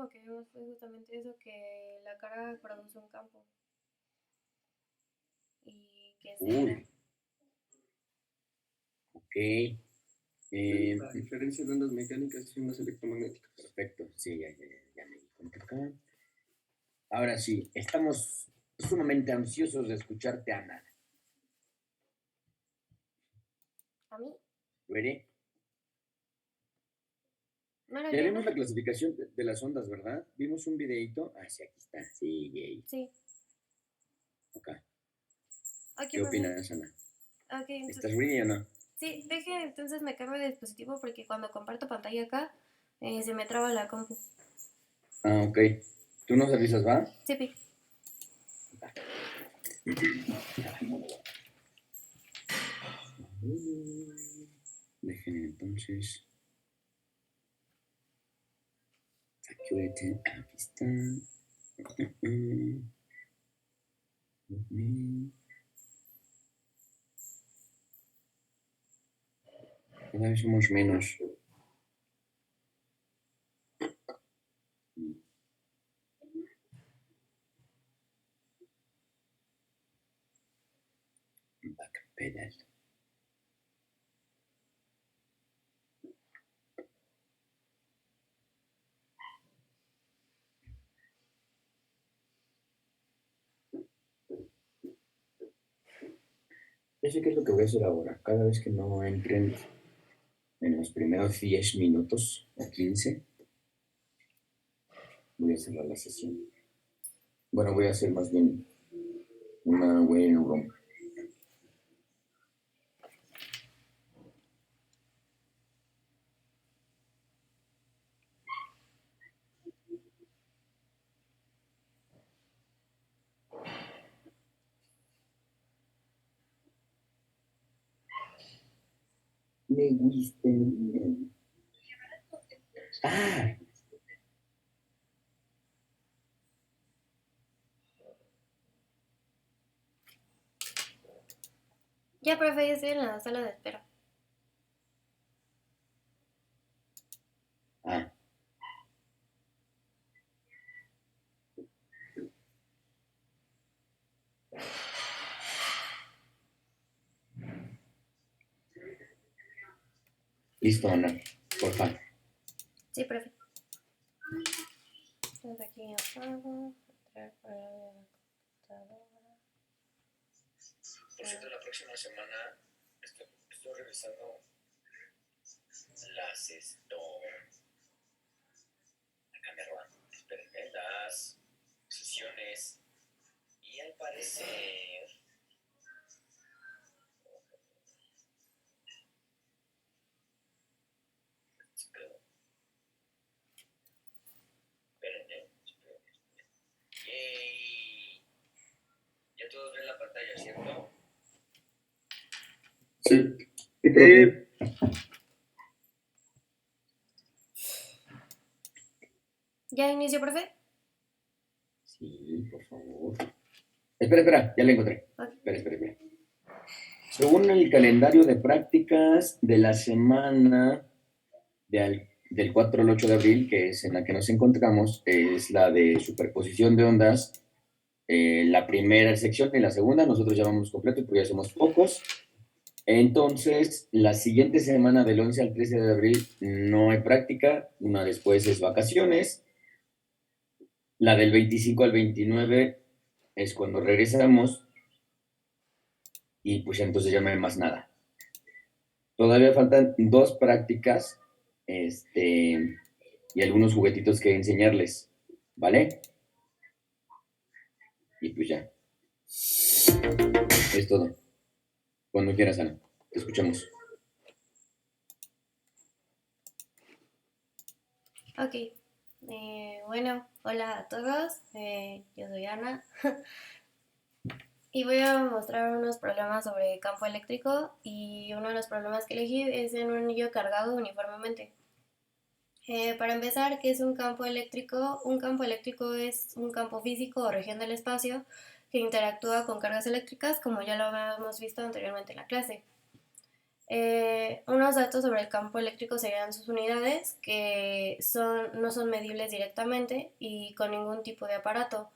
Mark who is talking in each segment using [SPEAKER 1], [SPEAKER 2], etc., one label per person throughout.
[SPEAKER 1] último que vimos fue justamente eso, que la cara produce un campo y que se
[SPEAKER 2] Uy,
[SPEAKER 1] genera.
[SPEAKER 2] ok.
[SPEAKER 3] La diferencia de ondas mecánicas y ondas electromagnéticas.
[SPEAKER 2] Perfecto, sí, ya me di cuenta acá. Ahora sí, estamos sumamente ansiosos de escucharte, Ana.
[SPEAKER 1] ¿A mí?
[SPEAKER 2] ¿Ready?
[SPEAKER 1] ¿No era
[SPEAKER 2] Ya
[SPEAKER 1] yo,
[SPEAKER 2] vimos
[SPEAKER 1] no?
[SPEAKER 2] la clasificación de las ondas, ¿verdad? Vimos un videito. Ah, sí, aquí está. Sí, yay.
[SPEAKER 1] Sí.
[SPEAKER 2] Acá.
[SPEAKER 1] Ok,
[SPEAKER 2] ¿Qué
[SPEAKER 1] perfecto.
[SPEAKER 2] opinas, Ana?
[SPEAKER 1] Ok, entonces,
[SPEAKER 2] ¿Estás ready o no?
[SPEAKER 1] sí, deje, entonces me cambio de dispositivo porque cuando comparto pantalla acá, se me traba la compu.
[SPEAKER 2] Ah, ok. ¿Tú nos avisas, va?
[SPEAKER 1] Sí, pi.
[SPEAKER 2] Dejen entonces. Security. Aquí está. Cada vez somos menos. Backpedal. Ya sé qué es lo que voy a hacer ahora. Cada vez que no entren en los primeros 10 minutos o 15, voy a cerrar la sesión. Bueno, voy a hacer más bien una waiting room. Me gusta. Ah,
[SPEAKER 1] Ya, profe, ya estoy en la sala de espera.
[SPEAKER 2] ah. Listo, Ana. Porfa.
[SPEAKER 1] Sí, profe. Entonces aquí apago, entrar para la computadora.
[SPEAKER 2] Por cierto, la próxima semana estoy revisando acá me roban. Espérenme, las sesiones. Y al parecer. Espérenme. Yay. Ya todos ven la pantalla, ¿cierto? Sí.
[SPEAKER 1] ¿Ya inició, profe?
[SPEAKER 2] Sí, por favor. Espera, ya la encontré.
[SPEAKER 1] Ok.
[SPEAKER 2] Espera. Según el calendario de prácticas de la semana del 4 al 8 de abril, que es en la que nos encontramos, es la de superposición de ondas, la primera sección y la segunda, nosotros ya vamos completo porque ya somos pocos. Entonces, la siguiente semana del 11 al 13 de abril no hay práctica, una después es vacaciones, la del 25 al 29 es cuando regresamos y pues entonces ya no hay más nada. Todavía faltan 2 prácticas, y algunos juguetitos que enseñarles, ¿vale? Y pues ya, es todo. Cuando quieras, Ana, te escuchamos.
[SPEAKER 1] Ok. Bueno, hola a todos. Yo soy Ana. Y voy a mostrar unos problemas sobre campo eléctrico. Y uno de los problemas que elegí es en un anillo cargado uniformemente. Para empezar, ¿qué es un campo eléctrico? Un campo eléctrico es un campo físico o región del espacio que interactúa con cargas eléctricas, como ya lo habíamos visto anteriormente en la clase. Unos datos sobre el campo eléctrico serían sus unidades, que no son medibles directamente y con ningún tipo de aparato.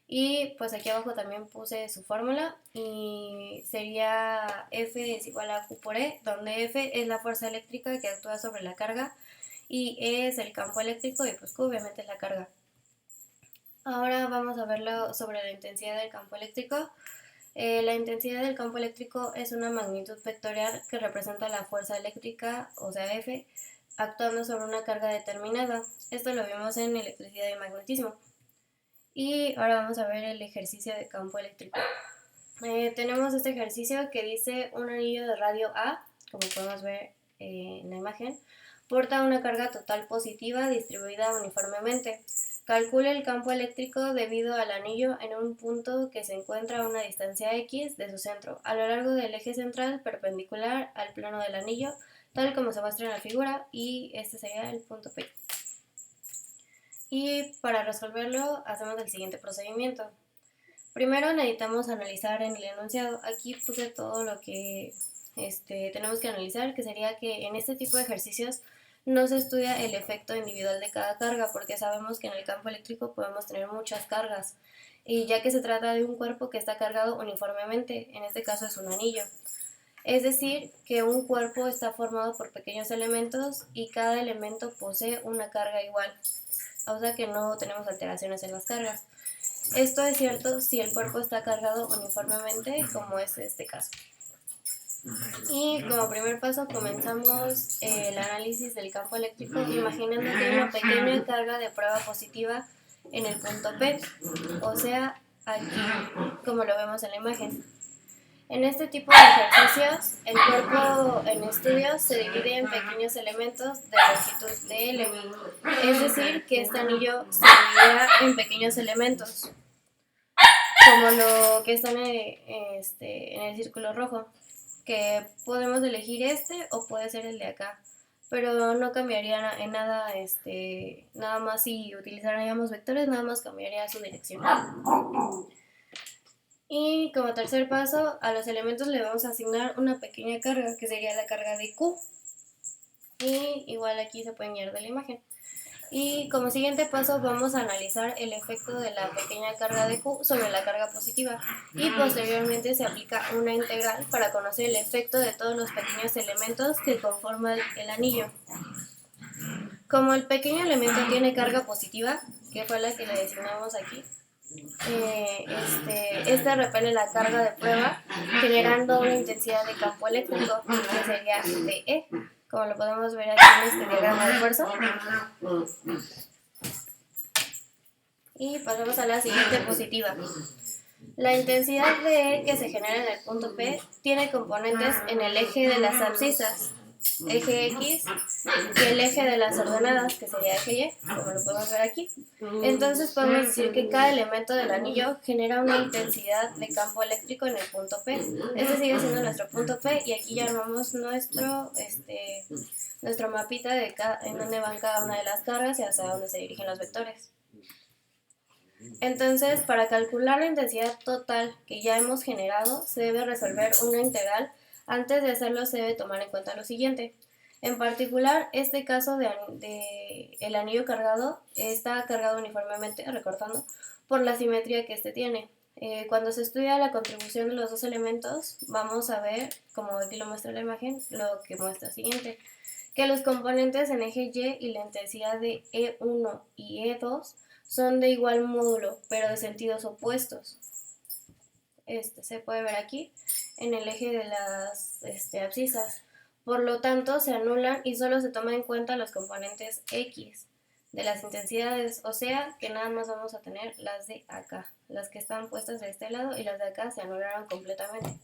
[SPEAKER 1] Y pues aquí abajo también puse su fórmula y sería F es igual a Q por E, donde F es la fuerza eléctrica que actúa sobre la carga y E es el campo eléctrico y pues Q obviamente es la carga. Ahora vamos a verlo sobre la intensidad del campo eléctrico. La intensidad del campo eléctrico es una magnitud vectorial que representa la fuerza eléctrica, o sea F, actuando sobre una carga determinada. Esto lo vimos en electricidad y magnetismo. Y ahora vamos a ver el ejercicio de campo eléctrico. Tenemos este ejercicio que dice un anillo de radio A, como podemos ver en la imagen, porta una carga total positiva distribuida uniformemente. Calcule el campo eléctrico debido al anillo en un punto que se encuentra a una distancia x de su centro, a lo largo del eje central perpendicular al plano del anillo, tal como se muestra en la figura, y este sería el punto P. Y para resolverlo hacemos el siguiente procedimiento. Primero necesitamos analizar en el enunciado. Aquí puse todo lo que tenemos que analizar, que sería que en este tipo de ejercicios no se estudia el efecto individual de cada carga, porque sabemos que en el campo eléctrico podemos tener muchas cargas, y ya que se trata de un cuerpo que está cargado uniformemente, en este caso es un anillo. Es decir, que un cuerpo está formado por pequeños elementos y cada elemento posee una carga igual, o sea que no tenemos alteraciones en las cargas. Esto es cierto si el cuerpo está cargado uniformemente, como es este caso. Y como primer paso comenzamos el análisis del campo eléctrico imaginando que hay una pequeña carga de prueba positiva en el punto P, o sea, aquí, como lo vemos en la imagen. En este tipo de ejercicios, el cuerpo en estudio se divide en pequeños elementos de longitud de L, es decir, que este anillo se dividirá en pequeños elementos, como lo que están en el círculo rojo, que podemos elegir este o puede ser el de acá, pero no cambiaría en nada, nada más si utilizáramos vectores, nada más cambiaría su dirección. Y como tercer paso, a los elementos le vamos a asignar una pequeña carga, que sería la carga de Q. Y igual aquí se puede añadir de la imagen. Y como siguiente paso vamos a analizar el efecto de la pequeña carga de Q sobre la carga positiva. Y posteriormente se aplica una integral para conocer el efecto de todos los pequeños elementos que conforman el anillo. Como el pequeño elemento tiene carga positiva, que fue la que le designamos aquí, este repele la carga de prueba generando una intensidad de campo eléctrico que sería dE, como lo podemos ver aquí en este diagrama de fuerza. Y pasamos a la siguiente positiva. La intensidad de E que se genera en el punto P tiene componentes en el eje de las abscisas, eje X, y el eje de las ordenadas, que sería eje Y, como lo podemos ver aquí. Entonces podemos decir que cada elemento del anillo genera una intensidad de campo eléctrico en el punto P. Este sigue siendo nuestro punto P y aquí ya armamos nuestro mapita de en dónde van cada una de las cargas y hacia dónde se dirigen los vectores. Entonces, para calcular la intensidad total que ya hemos generado, se debe resolver una integral. Antes de hacerlo se debe tomar en cuenta lo siguiente. En particular, este caso de el anillo cargado está cargado uniformemente, recortando, por la simetría que este tiene. Cuando se estudia la contribución de los dos elementos, vamos a ver, como aquí lo muestra la imagen, lo que muestra siguiente, que los componentes en eje Y y la intensidad de E1 y E2 son de igual módulo, pero de sentidos opuestos. Se puede ver aquí en el eje de las abscisas. Por lo tanto, se anulan y solo se toman en cuenta los componentes X de las intensidades, o sea que nada más vamos a tener las de acá, las que están puestas de este lado y las de acá se anularon completamente.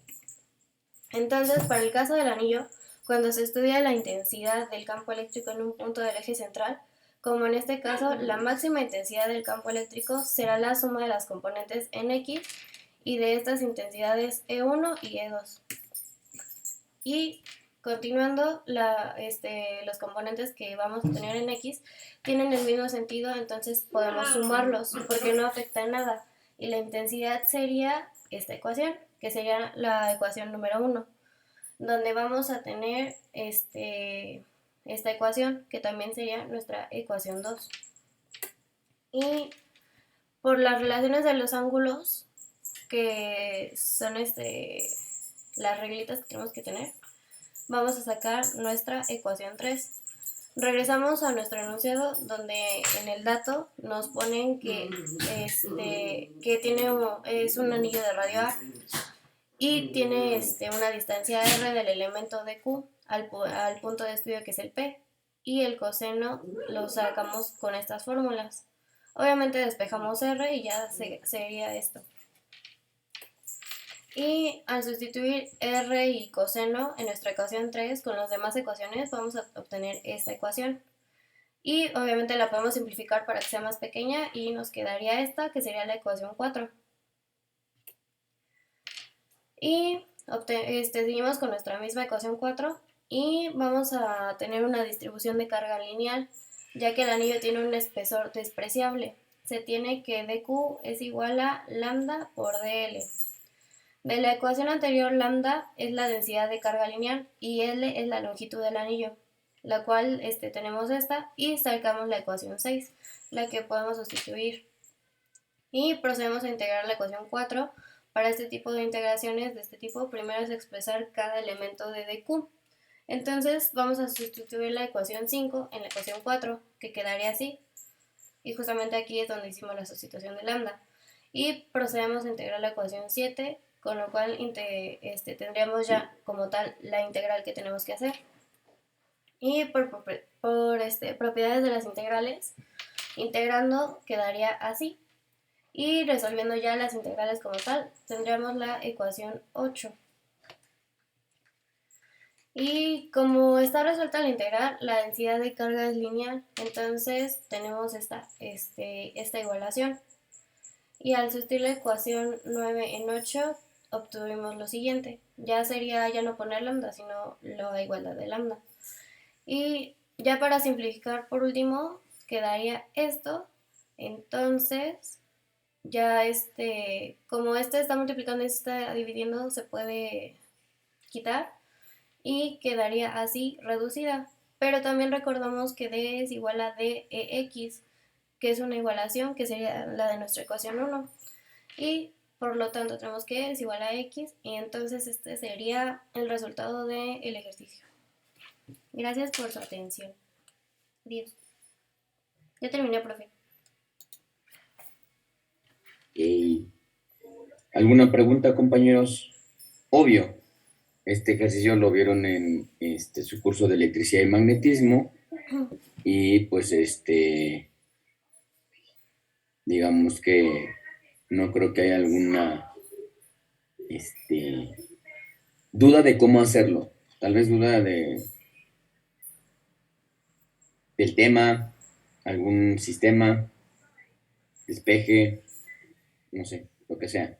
[SPEAKER 1] Entonces, para el caso del anillo, cuando se estudia la intensidad del campo eléctrico en un punto del eje central, como en este caso, la máxima intensidad del campo eléctrico será la suma de las componentes en X y de estas intensidades E1 y E2. Y continuando, los componentes que vamos a tener en X tienen el mismo sentido, entonces podemos sumarlos porque no afecta en nada. Y la intensidad sería esta ecuación, que sería la ecuación número 1, donde vamos a tener esta ecuación, que también sería nuestra ecuación 2. Y por las relaciones de los ángulos, que son las reglitas que tenemos que tener, vamos a sacar nuestra ecuación 3. Regresamos a nuestro enunciado, donde en el dato nos ponen que es un anillo de radio A y tiene una distancia r del elemento de Q al punto de estudio, que es el P, y el coseno lo sacamos con estas fórmulas. Obviamente despejamos r y ya sería esto. Y al sustituir r y coseno en nuestra ecuación 3 con las demás ecuaciones, vamos a obtener esta ecuación. Y obviamente la podemos simplificar para que sea más pequeña y nos quedaría esta, que sería la ecuación 4. Y seguimos con nuestra misma ecuación 4 y vamos a tener una distribución de carga lineal, ya que el anillo tiene un espesor despreciable. Se tiene que dQ es igual a lambda por dl. De la ecuación anterior, lambda es la densidad de carga lineal y L es la longitud del anillo, la cual tenemos esta y sacamos la ecuación 6, la que podemos sustituir. Y procedemos a integrar la ecuación 4. Para este tipo de integraciones de este tipo, primero es expresar cada elemento de dq. Entonces vamos a sustituir la ecuación 5 en la ecuación 4, que quedaría así. Y justamente aquí es donde hicimos la sustitución de lambda. Y procedemos a integrar la ecuación 7, con lo cual tendríamos ya como tal la integral que tenemos que hacer. Y por propiedades de las integrales, integrando quedaría así. Y resolviendo ya las integrales como tal, tendríamos la ecuación 8. Y como está resuelta la integral, la densidad de carga es lineal, entonces tenemos esta igualación. Y al sustituir la ecuación 9 en 8, obtuvimos lo siguiente. Ya sería ya no poner lambda, sino la igualdad de lambda. Y ya para simplificar por último, quedaría esto. Entonces, ya como está multiplicando y está dividiendo, se puede quitar y quedaría así reducida. Pero también recordamos que D es igual a dEx, que es una igualación que sería la de nuestra ecuación 1. Y por lo tanto tenemos que es igual a x, y entonces este sería el resultado del ejercicio. Gracias por su atención. Adiós. Ya terminé, profe.
[SPEAKER 2] ¿Alguna pregunta, compañeros? Obvio, este ejercicio lo vieron en su curso de electricidad y magnetismo y pues digamos que no creo que haya alguna duda de cómo hacerlo. Tal vez duda del tema, algún sistema, despeje, no sé, lo que sea.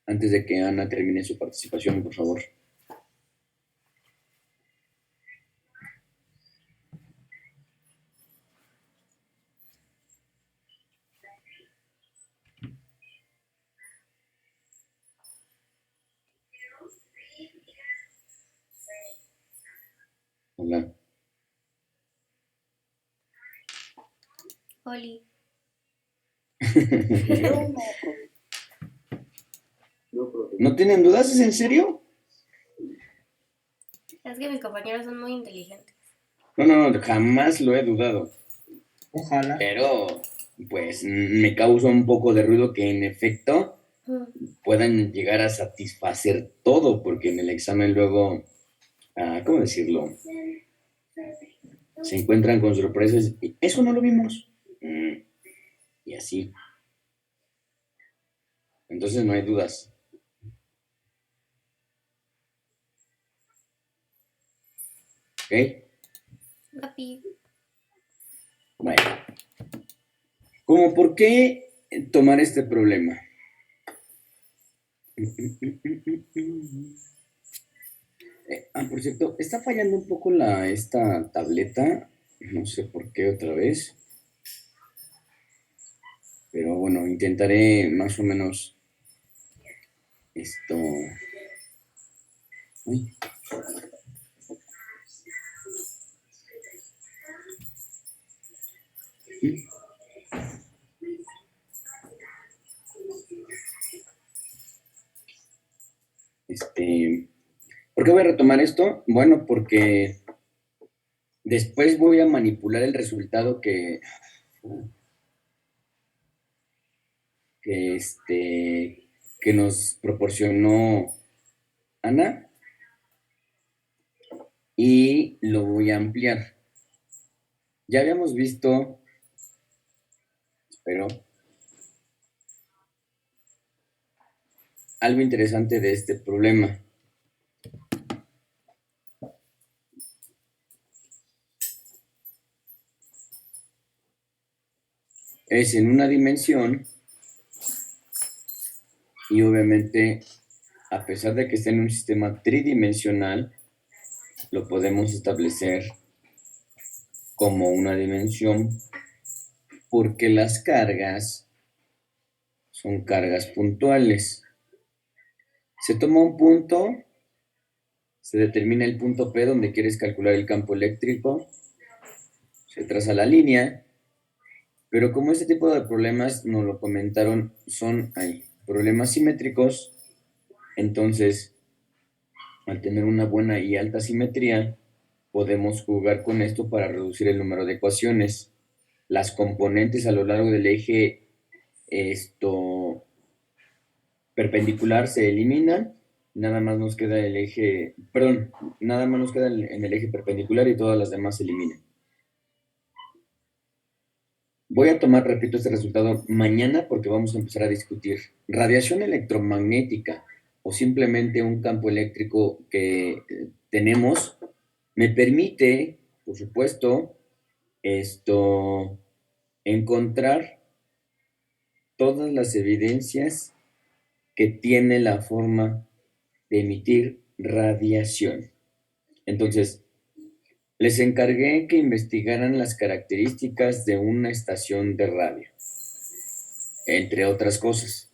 [SPEAKER 2] Antes de que Ana termine su participación, por favor. Hola.
[SPEAKER 1] Oli.
[SPEAKER 2] ¿No tienen dudas? ¿Es en serio?
[SPEAKER 1] Es que mis compañeros son muy inteligentes.
[SPEAKER 2] No, jamás lo he dudado.
[SPEAKER 4] Ojalá.
[SPEAKER 2] Pero, pues, me causa un poco de ruido que en efecto puedan llegar a satisfacer todo, porque en el examen luego, ¿cómo decirlo? Se encuentran con sorpresas. Y eso no lo vimos. Y así. Entonces no hay dudas. ¿Ok?
[SPEAKER 1] Papi.
[SPEAKER 2] Bueno. ¿Cómo por qué tomar este problema? Por cierto, está fallando un poco esta tableta. No sé por qué otra vez. Pero bueno, intentaré más o menos Uy. ¿Por qué voy a retomar esto? Bueno, porque después voy a manipular el resultado que, que nos proporcionó Ana y lo voy a ampliar. Ya habíamos visto, espero, algo interesante de este problema. Es en una dimensión y obviamente, a pesar de que esté en un sistema tridimensional, lo podemos establecer como una dimensión porque las cargas son cargas puntuales. Se toma un punto, se determina el punto P donde quieres calcular el campo eléctrico, se traza la línea, pero como este tipo de problemas nos lo comentaron, son problemas simétricos, entonces al tener una buena y alta simetría, podemos jugar con esto para reducir el número de ecuaciones. Las componentes a lo largo del eje perpendicular se eliminan, nada más nos queda el eje, perdón, nada más nos queda en el eje perpendicular y todas las demás se eliminan. Voy a tomar, repito, este resultado mañana porque vamos a empezar a discutir radiación electromagnética o simplemente un campo eléctrico que tenemos. Me permite, por supuesto, encontrar todas las evidencias que tiene la forma de emitir radiación. Entonces, les encargué que investigaran las características de una estación de radio, entre otras cosas.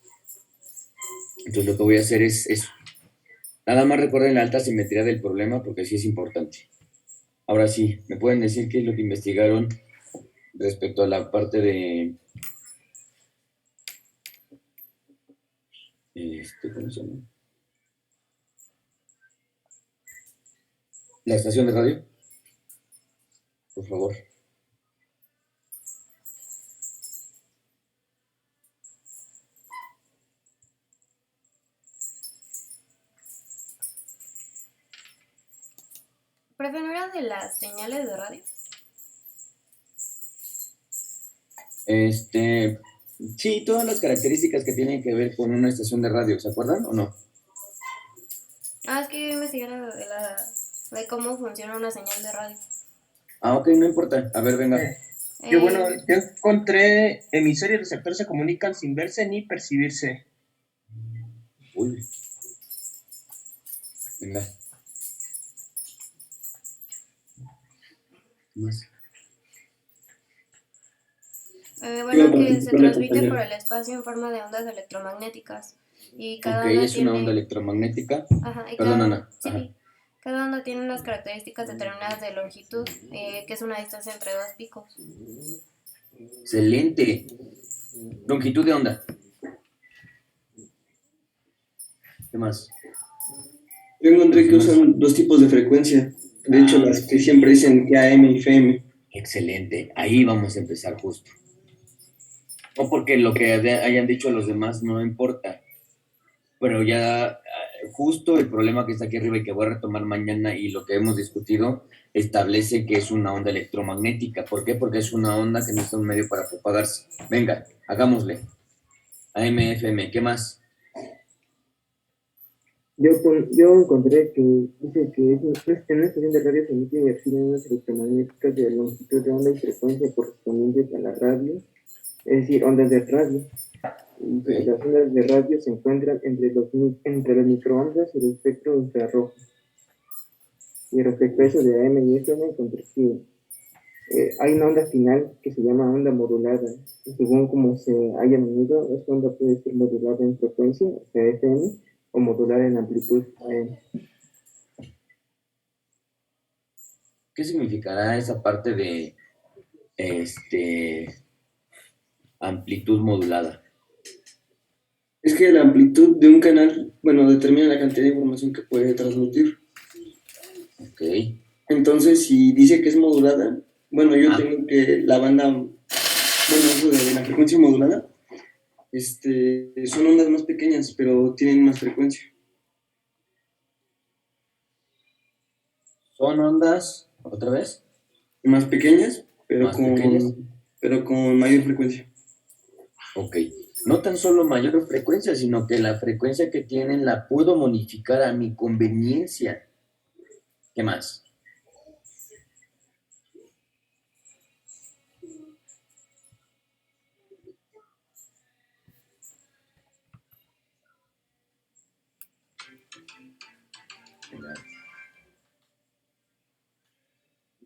[SPEAKER 2] Entonces, lo que voy a hacer es eso. Nada más recuerden la alta simetría del problema porque sí es importante. Ahora sí, ¿me pueden decir qué es lo que investigaron respecto a la parte de... ¿cómo se llama? La estación de radio, por favor.
[SPEAKER 1] ¿Profe, no era de las señales de radio?
[SPEAKER 2] Sí, todas las características que tienen que ver con una estación de radio, ¿se acuerdan o no?
[SPEAKER 1] Es que yo investigaron de cómo funciona una señal de radio.
[SPEAKER 2] Ok, no importa. A ver, venga.
[SPEAKER 4] Yo, bueno, yo encontré emisor y receptor se comunican sin verse ni percibirse.
[SPEAKER 2] Uy. Venga. ¿Qué más?
[SPEAKER 1] Bueno, que se transmite por el espacio en forma de ondas electromagnéticas. Y cada onda
[SPEAKER 2] es una onda electromagnética.
[SPEAKER 1] Ajá, y
[SPEAKER 2] Perdón, Ana.
[SPEAKER 1] Sí, cada onda tiene unas características determinadas de longitud, que es una distancia entre dos picos.
[SPEAKER 2] Excelente. Longitud de onda. ¿Qué más?
[SPEAKER 3] Yo encontré que usan dos tipos de frecuencia. De hecho, las que siempre dicen que AM y FM.
[SPEAKER 2] Excelente. Ahí vamos a empezar justo. No porque lo que hayan dicho los demás no importa. Pero ya justo el problema que está aquí arriba y que voy a retomar mañana y lo que hemos discutido establece que es una onda electromagnética. ¿Por qué? Porque es una onda que necesita un medio para propagarse. Venga, hagámosle. AM/FM, ¿qué más?
[SPEAKER 5] Yo encontré que dice que en una estación de radio se emiten y reciben ondas electromagnéticas de longitud de onda y frecuencia correspondientes a la radio, es decir, ondas de radio. Y las ondas de radio se encuentran entre las microondas y el espectro infrarrojo. Y respecto a eso de AM y FM, encontré que hay una onda final que se llama onda modulada. Y según como se haya medido, esta onda puede ser modulada en frecuencia, o sea, FM, o modular en amplitud AM.
[SPEAKER 2] ¿Qué significará esa parte de amplitud modulada?
[SPEAKER 3] Es que la amplitud de un canal, bueno, determina la cantidad de información que puede transmitir.
[SPEAKER 2] Ok.
[SPEAKER 3] Entonces, si dice que es modulada, bueno, yo
[SPEAKER 2] Ah,
[SPEAKER 3] tengo que la banda, bueno, eso de la frecuencia modulada, son ondas más pequeñas, pero tienen más frecuencia.
[SPEAKER 2] son ondas, otra vez,
[SPEAKER 3] Más pequeñas,
[SPEAKER 2] más pequeñas.
[SPEAKER 3] pero con mayor frecuencia.
[SPEAKER 2] Ok. No tan solo mayor frecuencia, sino que la frecuencia que tienen la puedo modificar a mi conveniencia. ¿Qué más?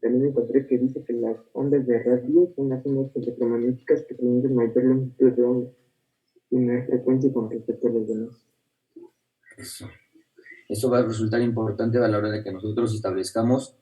[SPEAKER 5] También encontré que dice que las ondas de radio son las ondas electromagnéticas que tienen mayor longitud de onda y menor frecuencia con respecto a los demás.
[SPEAKER 2] Eso. Eso va a resultar importante a la hora de que nosotros establezcamos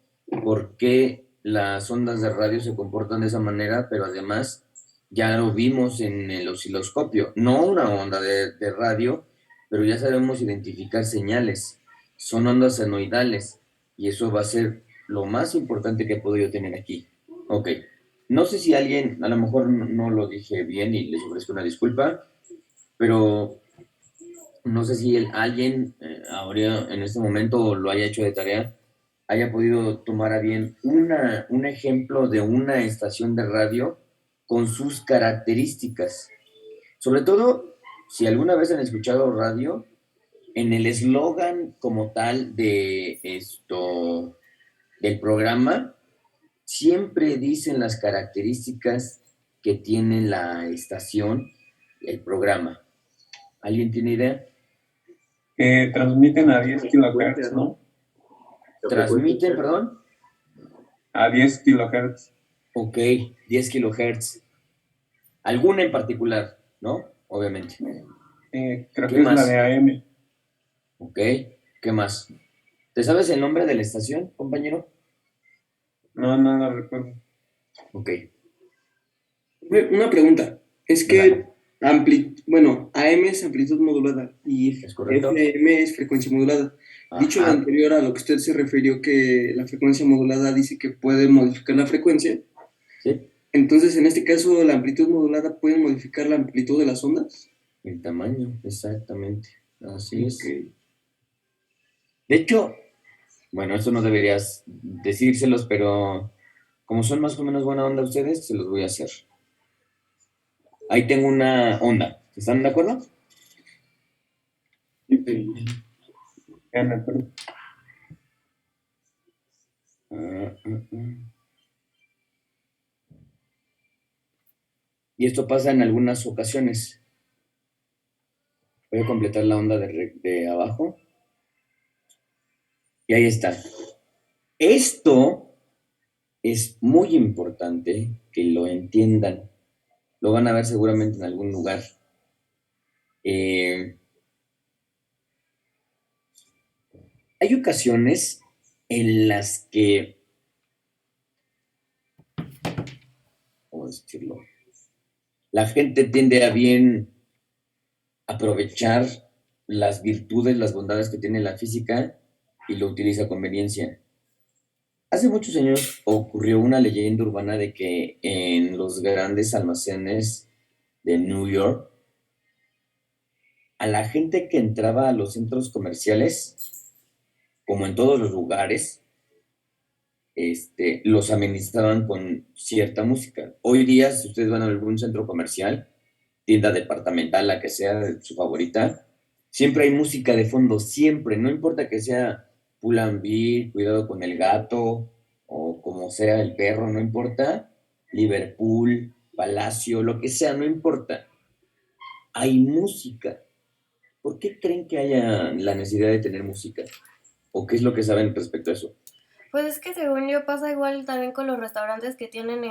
[SPEAKER 2] por qué las ondas de radio se comportan de esa manera, pero además ya lo vimos en el osciloscopio. No una onda de radio, pero ya sabemos identificar señales. Son ondas senoidales y eso va a ser lo más importante que puedo yo tener aquí. Ok. No sé si alguien, a lo mejor no lo dije bien y les ofrezco una disculpa, pero no sé si alguien ahora en este momento lo haya hecho de tarea, haya podido tomar a bien un ejemplo de una estación de radio con sus características. Sobre todo, si alguna vez han escuchado radio, en el eslogan como tal de del programa, siempre dicen las características que tiene la estación, el programa. ¿Alguien tiene idea?
[SPEAKER 6] Que transmiten a 10 kilohertz, ¿no?
[SPEAKER 2] Transmiten, perdón.
[SPEAKER 6] A 10 kilohertz.
[SPEAKER 2] Ok, 10 kilohertz. Alguna en particular, ¿no? Obviamente.
[SPEAKER 6] Creo
[SPEAKER 2] ¿Qué
[SPEAKER 6] que es la de
[SPEAKER 2] más?
[SPEAKER 6] AM.
[SPEAKER 2] Ok, ¿qué más? ¿Te sabes el nombre de la estación, compañero?
[SPEAKER 6] No, no lo recuerdo.
[SPEAKER 2] Ok,
[SPEAKER 3] Una pregunta, es que
[SPEAKER 2] dígame.
[SPEAKER 3] bueno, AM es amplitud modulada y
[SPEAKER 2] ¿Es correcto?
[SPEAKER 3] FM es frecuencia modulada. Dicho lo
[SPEAKER 2] Ajá,
[SPEAKER 3] anterior a lo que usted se refirió, que la frecuencia modulada dice que puede modificar la frecuencia,
[SPEAKER 2] sí.
[SPEAKER 3] entonces en este caso la amplitud modulada puede modificar la amplitud de las ondas.
[SPEAKER 2] El tamaño, exactamente. Así
[SPEAKER 3] Ok.
[SPEAKER 2] es. De hecho, bueno, esto no deberías decírselos, pero como son más o menos buena onda ustedes, se los voy a hacer. Ahí tengo una onda. ¿Están de acuerdo?
[SPEAKER 6] Ya me acuerdo.
[SPEAKER 2] Ah, ah, ah. Y esto pasa en algunas ocasiones. Voy a completar la onda de abajo. Y ahí está. Esto es muy importante que lo entiendan. Lo van a ver seguramente en algún lugar. Eh, Hay ocasiones en las que, ¿cómo decirlo? La gente tiende a bien aprovechar las virtudes, las bondades que tiene la física y lo utiliza a conveniencia. Hace muchos años ocurrió una leyenda urbana de que en los grandes almacenes de New York, a la gente que entraba a los centros comerciales, como en todos los lugares, los amenizaban con cierta música. Hoy día, si ustedes van a algún centro comercial, tienda departamental, la que sea su favorita, siempre hay música de fondo, siempre, no importa que sea Pull&Bear, Cuidado con el gato, o como sea el perro, no importa, Liverpool, Palacio, lo que sea, no importa. Hay música. ¿Por qué creen que haya la necesidad de tener música? ¿O qué es lo que saben respecto a eso?
[SPEAKER 1] Pues es que según yo pasa igual también con los restaurantes que tienen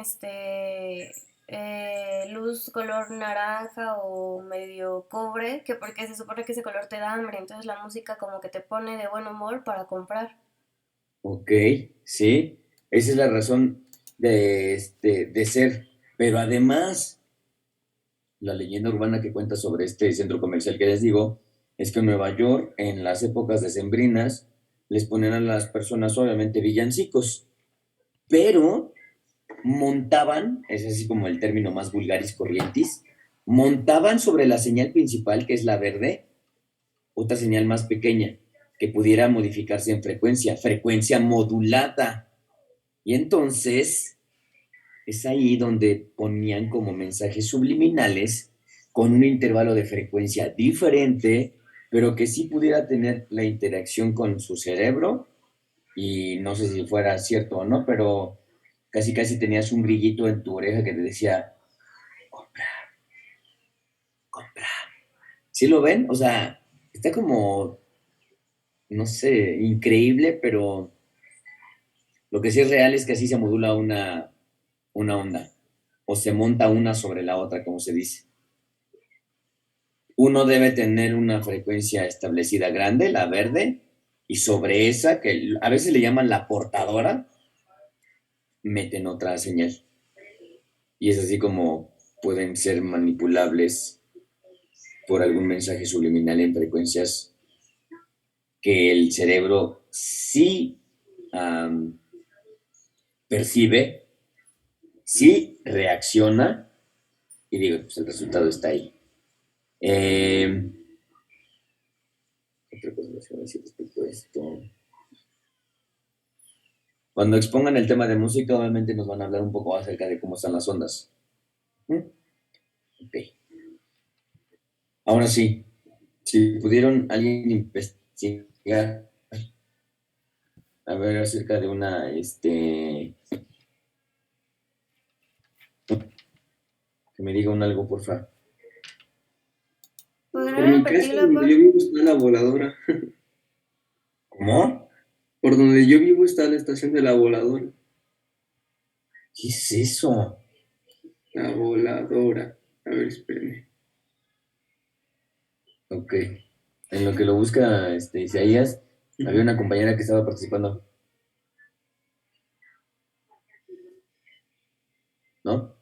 [SPEAKER 1] luz color naranja o medio cobre, que porque se supone que ese color te da hambre, entonces la música como que te pone de buen humor para comprar.
[SPEAKER 2] Ok, sí. Esa es la razón de ser. Pero además, la leyenda urbana que cuenta sobre este centro comercial que les digo, es que en Nueva York, en las épocas decembrinas, les ponían a las personas obviamente villancicos, pero montaban, es así como el término más vulgaris corrientis, montaban sobre la señal principal, que es la verde, otra señal más pequeña, que pudiera modificarse en frecuencia modulada. Y entonces es ahí donde ponían como mensajes subliminales con un intervalo de frecuencia diferente, pero que sí pudiera tener la interacción con su cerebro. Y no sé si fuera cierto o no, pero casi casi tenías un brillito en tu oreja que te decía, compra, compra. ¿Sí lo ven? O sea, está como, no sé, increíble, pero lo que sí es real es que así se modula una onda, o se monta una sobre la otra, como se dice. Uno debe tener una frecuencia establecida grande, la verde, y sobre esa, que a veces le llaman la portadora, meten otra señal. Y es así como pueden ser manipulables por algún mensaje subliminal en frecuencias que el cerebro sí percibe, sí reacciona, y digo, pues el resultado está ahí. Otra cosa les voy a decir respecto a esto. Cuando expongan el tema de música, obviamente nos van a hablar un poco acerca de cómo están las ondas. ¿Mm? Ok. Ahora sí, si pudieron alguien investigar, a ver, acerca de una, que me diga un algo, por favor.
[SPEAKER 3] Por
[SPEAKER 1] ¿Podrán
[SPEAKER 3] mi casa,
[SPEAKER 1] repetirlo,
[SPEAKER 3] donde
[SPEAKER 1] por?
[SPEAKER 3] yo vivo, está la voladora.
[SPEAKER 2] ¿Cómo?
[SPEAKER 3] Por donde yo vivo está la estación de la voladora.
[SPEAKER 2] ¿Qué es eso?
[SPEAKER 3] La voladora. A ver, espérenme.
[SPEAKER 2] Ok. En lo que lo busca Isaías, había una compañera que estaba participando, ¿no?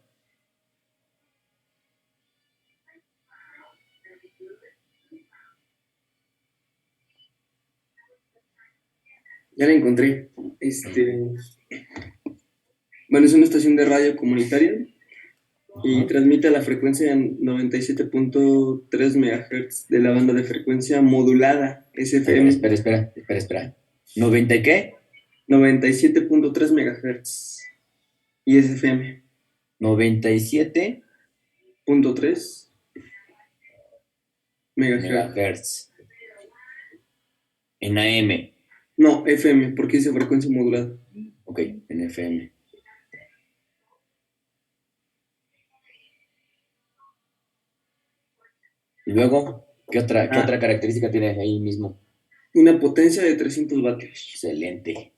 [SPEAKER 3] Ya la encontré. Bueno, es una estación de radio comunitaria y
[SPEAKER 2] Ajá.
[SPEAKER 3] transmite a la frecuencia 97.3 MHz de la banda de frecuencia modulada
[SPEAKER 2] A ver,
[SPEAKER 3] SFM.
[SPEAKER 2] espera. ¿90 y qué?
[SPEAKER 3] 97.3 MHz y SFM.
[SPEAKER 2] 97
[SPEAKER 3] .3 MHz.
[SPEAKER 2] megahertz en AM.
[SPEAKER 3] No, FM, porque dice frecuencia modulada.
[SPEAKER 2] Ok, en FM. Y luego, ¿qué otra característica tiene ahí mismo?
[SPEAKER 3] Una potencia de 300 vatios.
[SPEAKER 2] Excelente.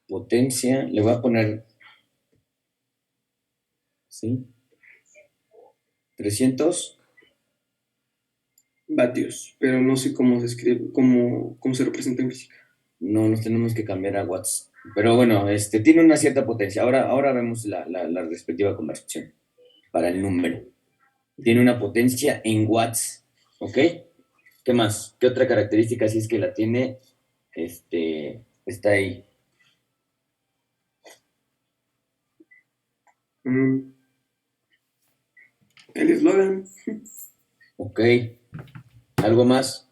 [SPEAKER 2] Potencia, le voy a poner, ¿sí? 300.
[SPEAKER 3] Vatios, pero no sé cómo se escribe, cómo se representa en física.
[SPEAKER 2] No, nos tenemos que cambiar a watts. Pero bueno, tiene una cierta potencia. Ahora vemos la respectiva conversión para el número. Tiene una potencia en watts, ¿ok? ¿Qué más? ¿Qué otra característica, si es que la tiene, está ahí?
[SPEAKER 3] Mm, el eslogan.
[SPEAKER 2] ¿Ok? ¿Algo más?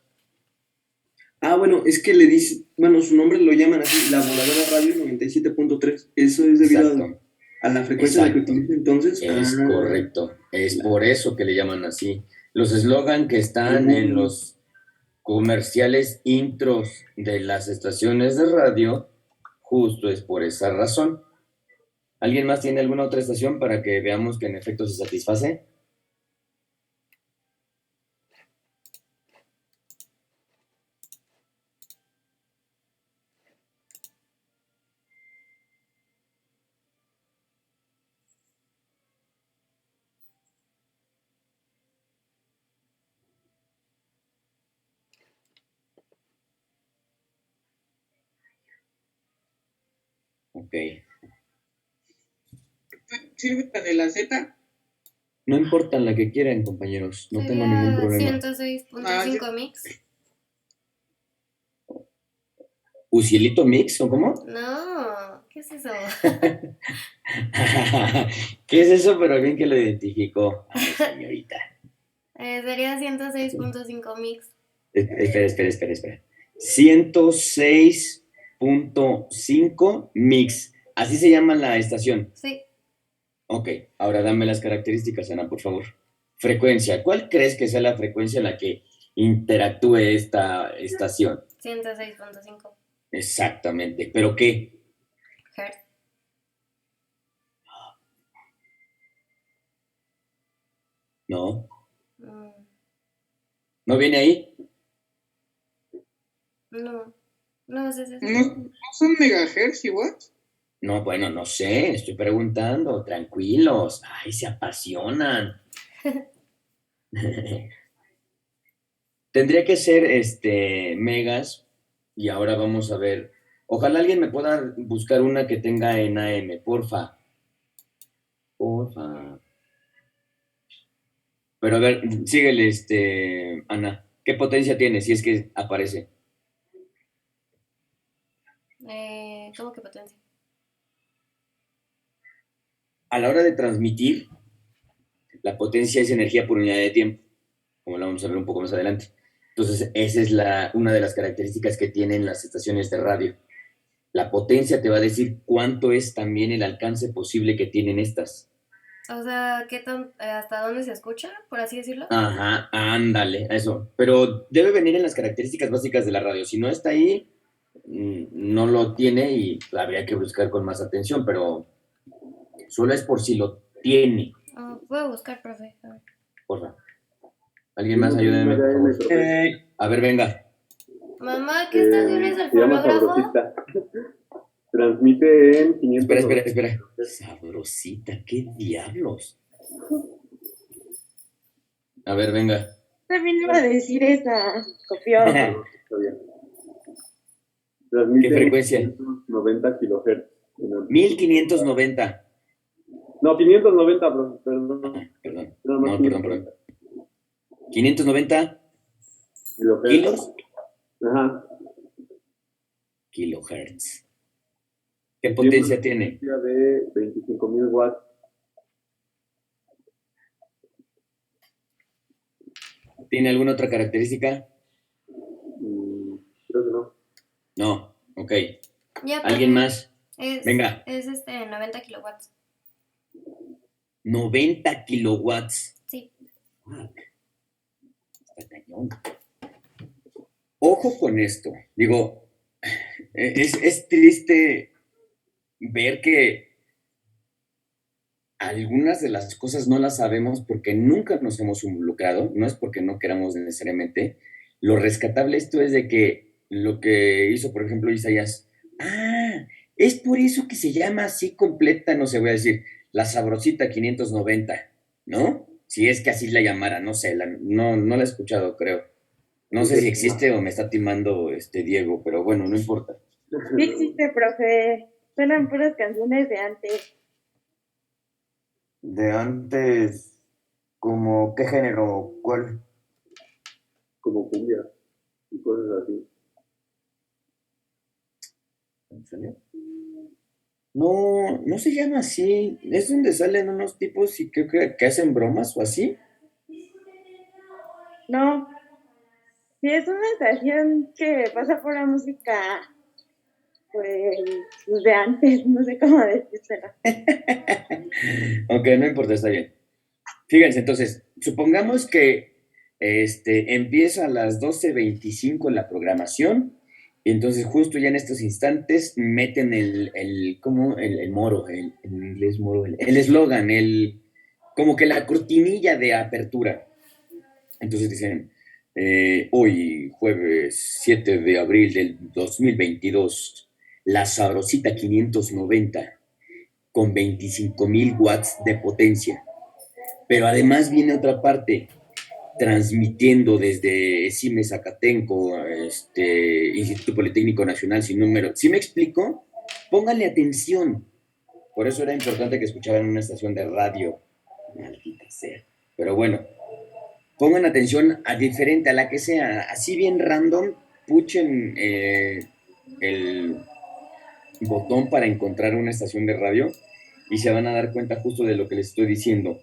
[SPEAKER 3] Bueno, es que le dice, bueno, su nombre lo llaman así, la voladora radio 97.3. Eso es debido
[SPEAKER 2] Exacto.
[SPEAKER 3] a la frecuencia de que
[SPEAKER 2] Exacto.
[SPEAKER 3] utiliza entonces.
[SPEAKER 2] Es correcto. Es
[SPEAKER 3] La-
[SPEAKER 2] por eso que le llaman así. Los eslogan que están en los comerciales intros de las estaciones de radio, justo es por esa razón. ¿Alguien más tiene alguna otra estación para que veamos que en efecto se satisface? Ok.
[SPEAKER 7] ¿Sirve la de la Z?
[SPEAKER 2] No importa la que quieran, compañeros. No tengo ningún
[SPEAKER 1] Sería
[SPEAKER 2] problema.
[SPEAKER 1] 106.5 mix.
[SPEAKER 2] ¿Ucielito mix o cómo?
[SPEAKER 1] No, ¿qué es eso?
[SPEAKER 2] ¿Qué es eso? Pero bien que lo identificó. Ay, señorita.
[SPEAKER 1] Sería 106.5 mix.
[SPEAKER 2] Espera. 106.5 mix. Así se llama la estación.
[SPEAKER 1] Sí,
[SPEAKER 2] Ok, ahora dame las características, Ana, por favor. Frecuencia. ¿Cuál crees que sea la frecuencia en la que interactúe esta estación?
[SPEAKER 1] 106.5
[SPEAKER 2] Exactamente. ¿Pero qué?
[SPEAKER 1] Hz.
[SPEAKER 2] No.
[SPEAKER 1] Mm,
[SPEAKER 2] ¿No viene ahí?
[SPEAKER 1] no, no es eso.
[SPEAKER 7] ¿No son megahertz igual?
[SPEAKER 2] No, bueno, no sé. Estoy preguntando. Tranquilos. Ay, se apasionan. Tendría que ser megas. Y ahora vamos a ver. Ojalá alguien me pueda buscar una que tenga en AM, porfa. Porfa. Pero a ver, síguele, Ana. ¿Qué potencia tiene si es que aparece?
[SPEAKER 1] ¿Cómo que potencia?
[SPEAKER 2] A la hora de transmitir, la potencia es energía por unidad de tiempo, como lo vamos a ver un poco más adelante. Entonces, esa es una de las características que tienen las estaciones de radio. La potencia te va a decir cuánto es también el alcance posible que tienen estas.
[SPEAKER 1] O sea, ¿hasta dónde se escucha, por así decirlo?
[SPEAKER 2] Ajá, ándale, eso. Pero debe venir en las características básicas de la radio. Si no está ahí, no lo tiene y habría que buscar con más atención, pero solo es por si lo tiene.
[SPEAKER 1] Voy a buscar, profe. A ver.
[SPEAKER 2] Porfa. ¿Alguien más? Ayúdenme, por favor. A ver, venga.
[SPEAKER 1] Mamá, ¿qué estación es el
[SPEAKER 5] Se llama
[SPEAKER 1] fonógrafo?
[SPEAKER 5] Sabrosita. Transmite en 500.
[SPEAKER 2] Espera. Sabrosita, ¿qué diablos? A ver, venga.
[SPEAKER 8] También iba a decir esa, copió.
[SPEAKER 5] Transmite
[SPEAKER 2] ¿Qué frecuencia?
[SPEAKER 5] 590 kilohertz.
[SPEAKER 2] 1590.
[SPEAKER 5] No, 590, perdón.
[SPEAKER 2] Perdón.
[SPEAKER 5] Nada más
[SPEAKER 2] No, perdón. 590
[SPEAKER 5] kilohertz.
[SPEAKER 2] kilos.
[SPEAKER 5] Ajá.
[SPEAKER 2] Kilohertz. ¿Qué potencia tiene?
[SPEAKER 5] Potencia de 25,000 watts.
[SPEAKER 2] ¿Tiene alguna otra característica?
[SPEAKER 5] Creo que no.
[SPEAKER 2] No, ok.
[SPEAKER 1] Ya,
[SPEAKER 2] ¿Alguien
[SPEAKER 1] profe.
[SPEAKER 2] más?
[SPEAKER 1] Es,
[SPEAKER 2] Venga.
[SPEAKER 1] Es 90 kilowatts.
[SPEAKER 2] 90 kilowatts.
[SPEAKER 1] Sí.
[SPEAKER 2] Fuck. Está cañón. Ojo con esto. Digo, es triste ver que algunas de las cosas no las sabemos porque nunca nos hemos involucrado, no es porque no queramos necesariamente. Lo rescatable esto es de que lo que hizo, por ejemplo, Isaías, es por eso que se llama así completa, no sé, voy a decir, la Sabrosita 590, ¿no? Si es que así la llamara, no sé, no la he escuchado, creo. No sé si existe o me está timando Diego, pero bueno, no importa.
[SPEAKER 8] Sí existe, profe. Suenan puras canciones de antes.
[SPEAKER 2] De antes, ¿como qué género? ¿Cuál?
[SPEAKER 5] Como cumbia y cosas así.
[SPEAKER 2] ¿En serio? No se llama así. Es donde salen unos tipos y creo que hacen bromas o así.
[SPEAKER 8] No. Sí, es una estación que pasa por la música, pues, de antes. No sé cómo decírselo.
[SPEAKER 2] Ok, no importa, está bien. Fíjense, entonces, supongamos que empieza a las 12:25 la programación, y entonces justo ya en estos instantes meten ¿cómo? El moro, en inglés moro, el eslogan, como que la cortinilla de apertura. Entonces dicen, hoy, jueves 7 de abril del 2022, la Sabrosita 590 con 25,000 watts de potencia. Pero además viene otra parte, transmitiendo desde CIME Zacatenco, Instituto Politécnico Nacional sin número. ¿Sí me explico? Pónganle atención. Por eso era importante que escucharan una estación de radio. Maldita sea. Pero bueno, pongan atención a diferente, a la que sea. Así bien random, puchen el botón para encontrar una estación de radio y se van a dar cuenta justo de lo que les estoy diciendo.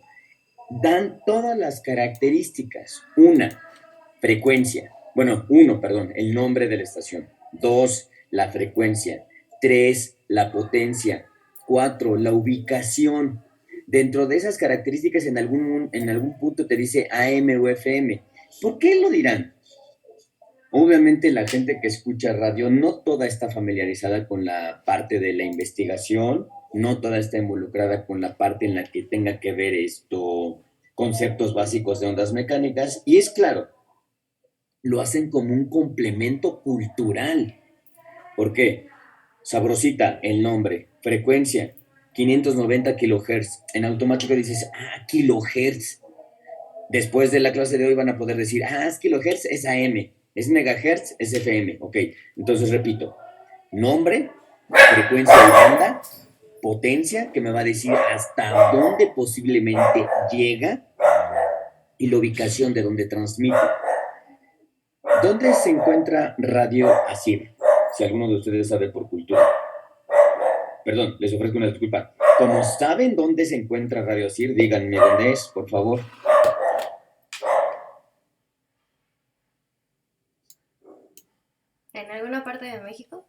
[SPEAKER 2] Dan todas las características. El nombre de la estación. 2, la frecuencia. 3, la potencia. 4, la ubicación. Dentro de esas características en algún punto te dice AM o FM. ¿Por qué lo dirán? Obviamente la gente que escucha radio no toda está familiarizada con la parte de la investigación, no toda está involucrada con la parte en la que tenga que ver conceptos básicos de ondas mecánicas, y es claro, lo hacen como un complemento cultural. ¿Por qué? Sabrosita, el nombre, frecuencia, 590 kilohertz. En automático dices, kilohertz. Después de la clase de hoy van a poder decir, es kilohertz, es AM, es megahertz, es FM. Ok, entonces repito, nombre, frecuencia y banda, potencia, que me va a decir hasta dónde posiblemente llega, y la ubicación de donde transmite. ¿Dónde se encuentra Radio Asir? Si alguno de ustedes sabe por cultura. Perdón, les ofrezco una disculpa. Como saben dónde se encuentra Radio Asir, díganme dónde es, por favor.
[SPEAKER 1] ¿En alguna parte de México?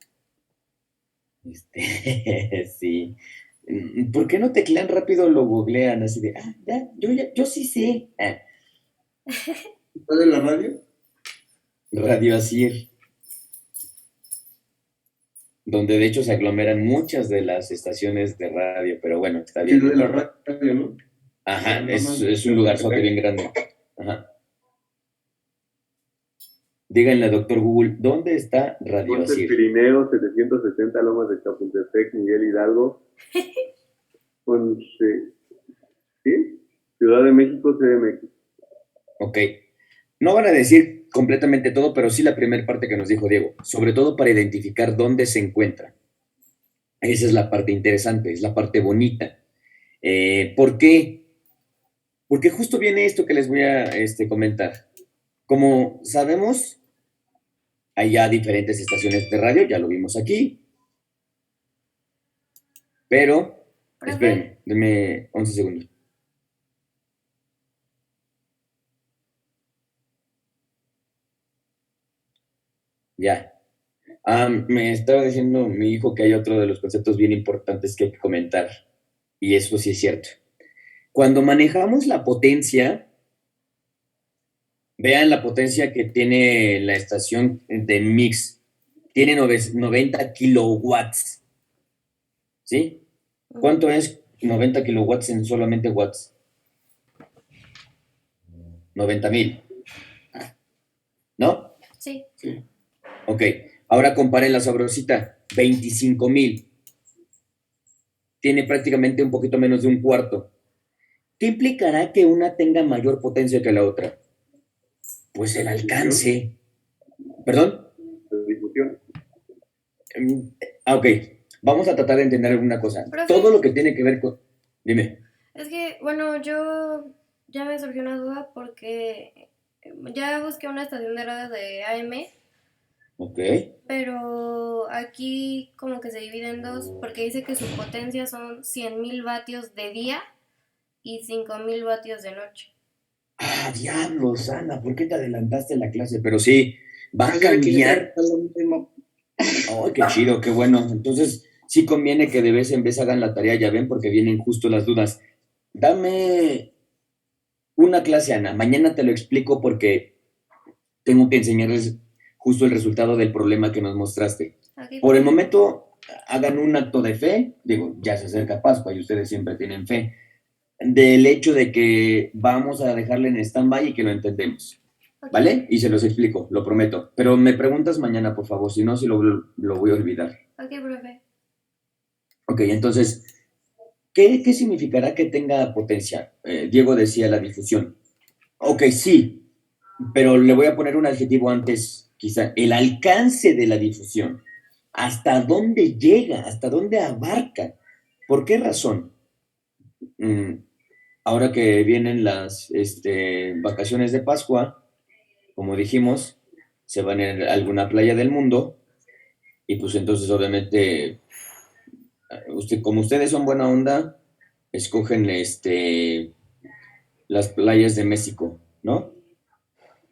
[SPEAKER 2] Sí. ¿Por qué no teclean rápido, lo googlean así de, yo sí sé?
[SPEAKER 3] ¿Está de la radio?
[SPEAKER 2] Radio Asir. Donde de hecho se aglomeran muchas de las estaciones de radio, pero bueno, está bien.
[SPEAKER 3] Sí, de la radio, ¿no?
[SPEAKER 2] Ajá, es un lugarzote bien grande. Ajá. Díganle a doctor Google, ¿dónde está Radio
[SPEAKER 9] Montes
[SPEAKER 2] Asir?
[SPEAKER 9] Pirineo, 760, Lomas de Chapultepec, Miguel Hidalgo. ¿Sí? Ciudad de México, CDMX.
[SPEAKER 2] Ok. No van a decir completamente todo, pero sí la primera parte que nos dijo Diego, sobre todo para identificar dónde se encuentra. Esa es la parte interesante, es la parte bonita. ¿Por qué? Porque justo viene esto que les voy a comentar. Como sabemos, hay ya diferentes estaciones de radio, ya lo vimos aquí. Pero, esperen, denme 11 segundos. Ya. Me estaba diciendo mi hijo que hay otro de los conceptos bien importantes que hay que comentar. Y eso sí es cierto. Cuando manejamos la potencia, vean la potencia que tiene la estación de Mix. Tiene 90 kilowatts. ¿Sí? ¿Cuánto es 90 kilowatts en solamente watts? 90,000. ¿No?
[SPEAKER 1] Sí.
[SPEAKER 2] Ok, ahora comparen la sabrosita, 25,000. Tiene prácticamente un poquito menos de un cuarto. ¿Qué implicará que una tenga mayor potencia que la otra? Pues el alcance. ¿Perdón?
[SPEAKER 9] La difusión.
[SPEAKER 2] Ok, vamos a tratar de entender alguna cosa.
[SPEAKER 1] Profe.
[SPEAKER 2] Todo lo que tiene que ver con... Dime.
[SPEAKER 1] Es que, bueno, yo ya me surgió una duda porque ya busqué una estación de radio de AM.
[SPEAKER 2] Ok.
[SPEAKER 1] Pero aquí como que se divide en dos, porque dice que su potencia son 100,000 vatios de día y 5,000 vatios de noche.
[SPEAKER 2] Diablos, Ana, ¿por qué te adelantaste en la clase? Pero sí, va a cambiar. Ay, qué chido, qué bueno. Entonces, sí conviene que de vez en vez hagan la tarea, ya ven, porque vienen justo las dudas. Dame una clase, Ana. Mañana te lo explico porque tengo que enseñarles justo el resultado del problema que nos mostraste.
[SPEAKER 1] Okay.
[SPEAKER 2] Por el momento, hagan un acto de fe. Digo, ya se acerca Pascua y ustedes siempre tienen fe. Del hecho de que vamos a dejarle en stand-by y que lo entendemos. Okay. ¿Vale? Y se los explico, lo prometo. Pero me preguntas mañana, por favor, si no, si lo voy a olvidar.
[SPEAKER 1] Ok, profe.
[SPEAKER 2] Ok, entonces, ¿qué significará que tenga potencia? Diego decía la difusión. Ok, sí, pero le voy a poner un adjetivo antes, quizá, el alcance de la difusión. ¿Hasta dónde llega? ¿Hasta dónde abarca? ¿Por qué razón? Ahora que vienen las vacaciones de Pascua, como dijimos, se van a alguna playa del mundo y pues entonces obviamente, como ustedes son buena onda, escogen las playas de México, ¿no?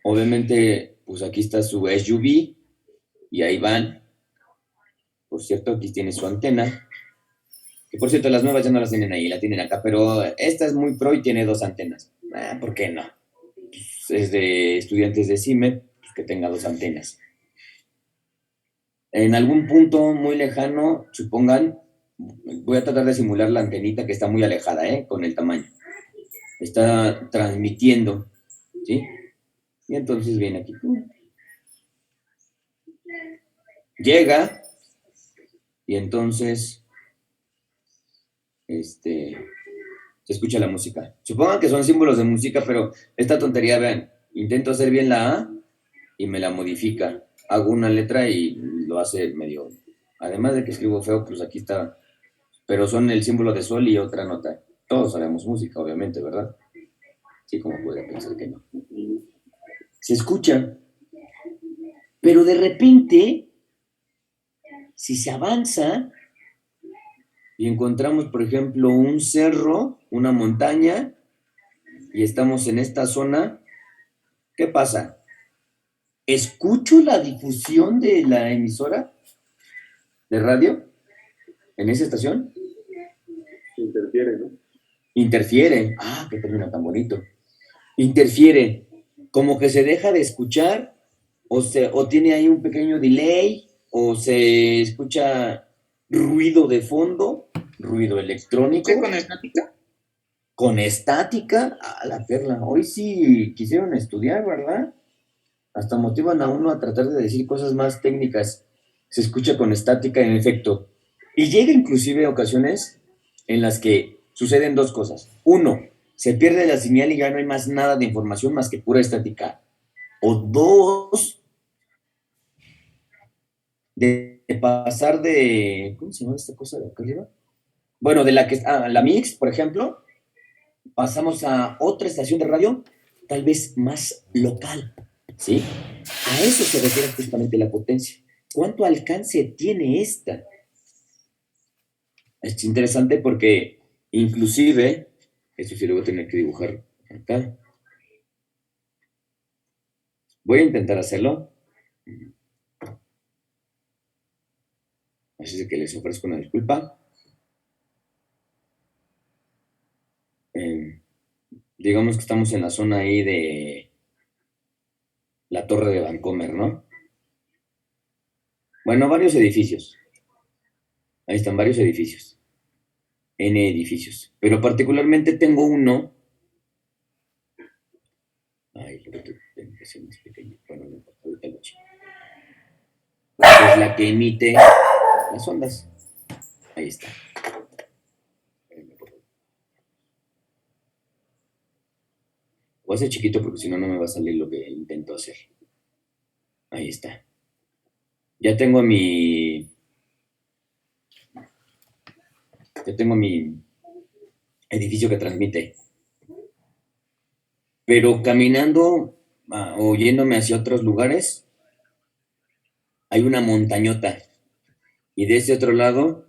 [SPEAKER 2] Obviamente, pues aquí está su SUV y ahí van. Por cierto, aquí tiene su antena. Que por cierto, las nuevas ya no las tienen ahí, la tienen acá, pero esta es muy pro y tiene 2 antenas. ¿Por qué no? Pues es de estudiantes de CIME, pues que tenga 2 antenas. En algún punto muy lejano, supongan, voy a tratar de simular la antenita que está muy alejada, con el tamaño. Está transmitiendo, ¿sí? Y entonces viene aquí. Llega y entonces se escucha la música. Supongan que son símbolos de música, pero esta tontería, vean, intento hacer bien la A y me la modifica. Hago una letra y lo hace medio... Además de que escribo feo, pues aquí está. Pero son el símbolo de sol y otra nota. Todos sabemos música, obviamente, ¿verdad? Sí, como podría pensar que no. Se escucha. Pero de repente, si se avanza y encontramos, por ejemplo, un cerro, una montaña, y estamos en esta zona, ¿qué pasa? ¿Escucho la difusión de la emisora de radio en esa estación?
[SPEAKER 9] Interfiere, ¿no?
[SPEAKER 2] Interfiere. Qué término tan bonito. Interfiere. Como que se deja de escuchar, o tiene ahí un pequeño delay, o se escucha ruido de fondo, ruido electrónico.
[SPEAKER 7] ¿Sí, con estática?
[SPEAKER 2] Con estática, la perla. Hoy sí quisieron estudiar, ¿verdad? Hasta motivan a uno a tratar de decir cosas más técnicas. Se escucha con estática, en efecto. Y llega inclusive ocasiones en las que suceden 2 cosas. 1, se pierde la señal y ya no hay más nada de información más que pura estática. O 2, de pasar de... ¿Cómo se llama esta cosa de acá arriba? Bueno, de la que... la Mix, por ejemplo, pasamos a otra estación de radio, tal vez más local, ¿sí? A eso se refiere justamente la potencia. ¿Cuánto alcance tiene esta? Es interesante porque inclusive, esto sí lo voy a tener que dibujar acá. Voy a intentar hacerlo. Así es que les ofrezco una disculpa. Digamos que estamos en la zona ahí de la Torre de Vancomer, ¿no? Bueno, varios edificios. Ahí están varios edificios. N edificios. Pero particularmente tengo uno. Ay, lo que tengo que hacer más pequeño. Bueno, no, ahorita lo chico. Es la que emite las ondas. Ahí está. Voy a hacer chiquito porque si no, no me va a salir lo que intento hacer. Ahí está. Ya tengo mi edificio que transmite. Pero caminando o yéndome hacia otros lugares, hay una montañota. Y de ese otro lado,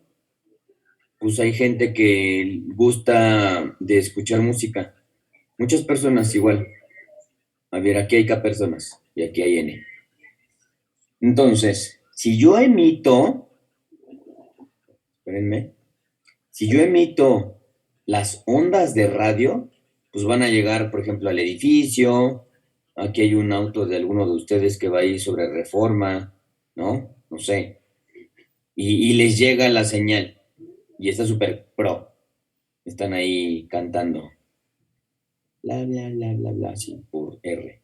[SPEAKER 2] pues hay gente que gusta de escuchar música. Muchas personas igual. A ver, aquí hay K personas y aquí hay N. Entonces, si yo emito, espérenme, si yo emito las ondas de radio, pues van a llegar, por ejemplo, al edificio. Aquí hay un auto de alguno de ustedes que va ahí sobre Reforma, ¿no? No sé. Y les llega la señal. Y está súper pro. Están ahí cantando. Bla, bla, bla, bla, bla, sí, por R.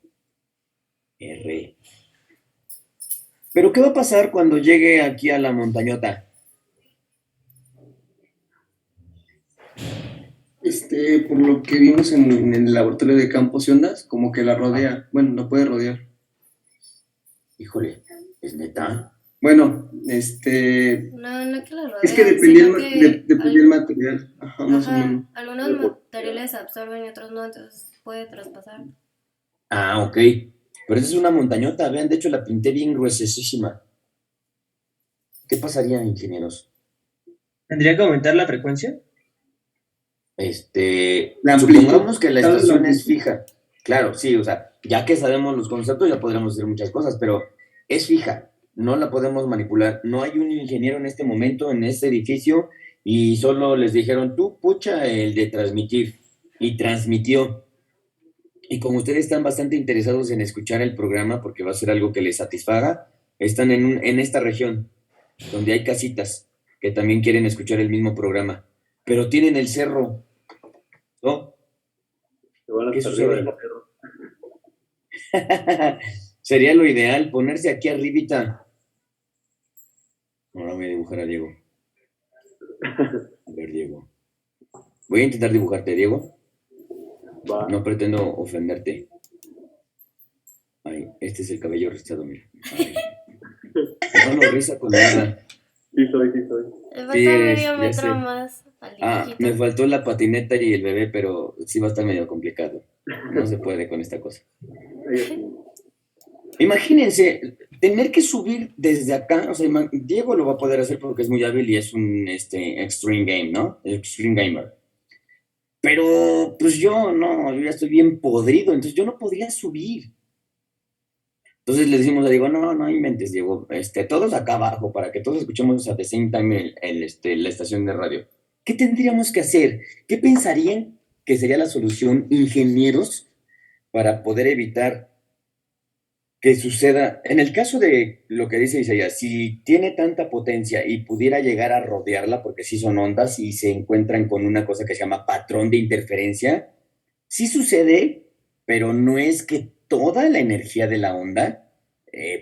[SPEAKER 2] R. Pero ¿qué va a pasar cuando llegue aquí a la montañota?
[SPEAKER 3] Por lo que vimos en el laboratorio de campos y ondas, como que la rodea. Bueno, no puede rodear.
[SPEAKER 2] Híjole, ¿es neta?
[SPEAKER 3] Bueno,
[SPEAKER 1] No que lo
[SPEAKER 3] es que
[SPEAKER 1] rodeen,
[SPEAKER 3] dependía
[SPEAKER 1] sino que
[SPEAKER 3] dependía el material. Ajá, más o menos.
[SPEAKER 1] algunos materiales absorben y otros no, entonces puede traspasar.
[SPEAKER 2] Ah, ok. Pero esa es una montañota, vean, de hecho la pinté bien gruesísima. ¿Qué pasaría, ingenieros?
[SPEAKER 4] ¿Tendría que aumentar la frecuencia?
[SPEAKER 3] La amplitud,
[SPEAKER 2] Supongamos que la
[SPEAKER 3] tal vez la
[SPEAKER 2] estación es
[SPEAKER 3] amplitud.
[SPEAKER 2] fija. Claro, sí, o sea, ya que sabemos los conceptos ya podremos hacer muchas cosas, pero es fija, no la podemos manipular. No hay un ingeniero en este momento en este edificio y solo les dijeron, tú pucha el de transmitir y transmitió. Y como ustedes están bastante interesados en escuchar el programa porque va a ser algo que les satisfaga, están en esta región donde hay casitas que también quieren escuchar el mismo programa, pero tienen el cerro, ¿no?
[SPEAKER 9] Se van
[SPEAKER 2] ¿Qué
[SPEAKER 9] hasta arriba
[SPEAKER 2] sucede?
[SPEAKER 9] del cerro.
[SPEAKER 2] Sería lo ideal ponerse aquí arribita. Ahora voy a dibujar a Diego. A ver, Diego. Voy a intentar dibujarte, Diego.
[SPEAKER 9] Va.
[SPEAKER 2] No pretendo ofenderte. Ay, este es el cabello rizado, mira. Ay. No, no, risa con nada.
[SPEAKER 9] Sí soy.
[SPEAKER 1] Le
[SPEAKER 2] Sí
[SPEAKER 1] falta
[SPEAKER 2] eres,
[SPEAKER 1] medio
[SPEAKER 2] ya
[SPEAKER 1] metro
[SPEAKER 2] sé.
[SPEAKER 1] más al
[SPEAKER 2] Ah, me
[SPEAKER 1] dibujito.
[SPEAKER 2] faltó la patineta y el bebé, pero sí va a estar medio complicado. No se puede con esta cosa.
[SPEAKER 9] Ahí así.
[SPEAKER 2] Imagínense, tener que subir desde acá, o sea, Diego lo va a poder hacer porque es muy hábil y es un extreme game, ¿no? Extreme gamer. Pero pues yo no, yo ya estoy bien podrido, entonces yo no podría subir. Entonces le decimos a Diego, no inventes, Diego, todos acá abajo para que todos escuchemos at the same time la estación de radio. ¿Qué tendríamos que hacer? ¿Qué pensarían que sería la solución, ingenieros, para poder evitar que suceda? En el caso de lo que dice Isaías, si tiene tanta potencia y pudiera llegar a rodearla, porque sí son ondas y se encuentran con una cosa que se llama patrón de interferencia, sí sucede, pero no es que toda la energía de la onda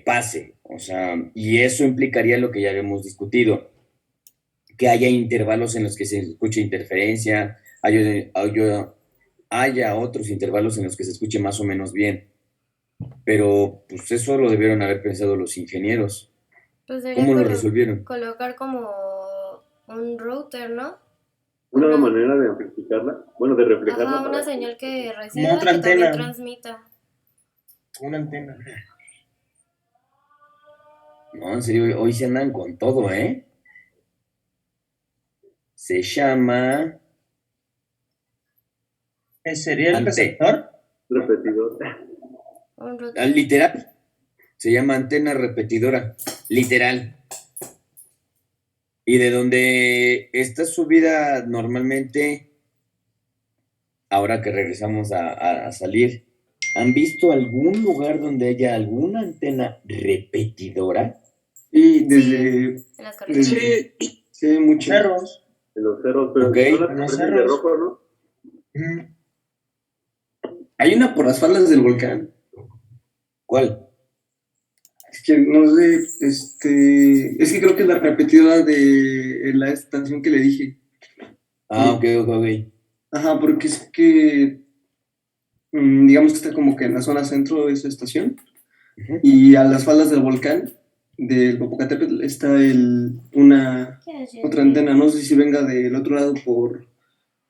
[SPEAKER 2] pase. O sea, y eso implicaría lo que ya habíamos discutido, que haya intervalos en los que se escuche interferencia, haya otros intervalos en los que se escuche más o menos bien. Pero pues eso lo debieron haber pensado los ingenieros.
[SPEAKER 1] Pues sería
[SPEAKER 2] ¿Cómo lo resolvieron?
[SPEAKER 1] colocar como un router, ¿no?
[SPEAKER 9] Una manera de amplificarla, bueno, de reflejarla
[SPEAKER 1] Ajá, una
[SPEAKER 9] para
[SPEAKER 1] señal que
[SPEAKER 4] Como
[SPEAKER 1] reciba
[SPEAKER 4] otra
[SPEAKER 1] y que también
[SPEAKER 4] antena.
[SPEAKER 1] transmita.
[SPEAKER 4] Una antena.
[SPEAKER 2] No, en serio, hoy se andan con todo, ¿eh? Se llama
[SPEAKER 4] ¿Sería el receptor?
[SPEAKER 9] repetidor.
[SPEAKER 1] Un router.
[SPEAKER 2] literal. Se llama antena repetidora, literal. Y de donde está subida normalmente, ahora que regresamos a salir, ¿han visto algún lugar donde haya alguna antena repetidora?
[SPEAKER 3] Y
[SPEAKER 1] En las carreteras.
[SPEAKER 3] sí, hay muchos.
[SPEAKER 4] Cerros.
[SPEAKER 9] En los cerros, pero
[SPEAKER 2] Ok.
[SPEAKER 9] son las
[SPEAKER 4] En
[SPEAKER 9] que
[SPEAKER 4] los
[SPEAKER 9] prenden de
[SPEAKER 4] cerros.
[SPEAKER 9] rojo, ¿no?
[SPEAKER 4] Ujú.
[SPEAKER 3] Hay una por las faldas del volcán.
[SPEAKER 2] ¿Cuál?
[SPEAKER 3] Es que no sé, es que creo que es la repetidora de la estación que le dije.
[SPEAKER 2] Ah, ok.
[SPEAKER 3] Ajá, porque es que, digamos que está como que en la zona centro de esa estación.
[SPEAKER 2] Ujú.
[SPEAKER 3] Y a las faldas del volcán del Popocatépetl está una otra antena. No sé si venga del otro lado por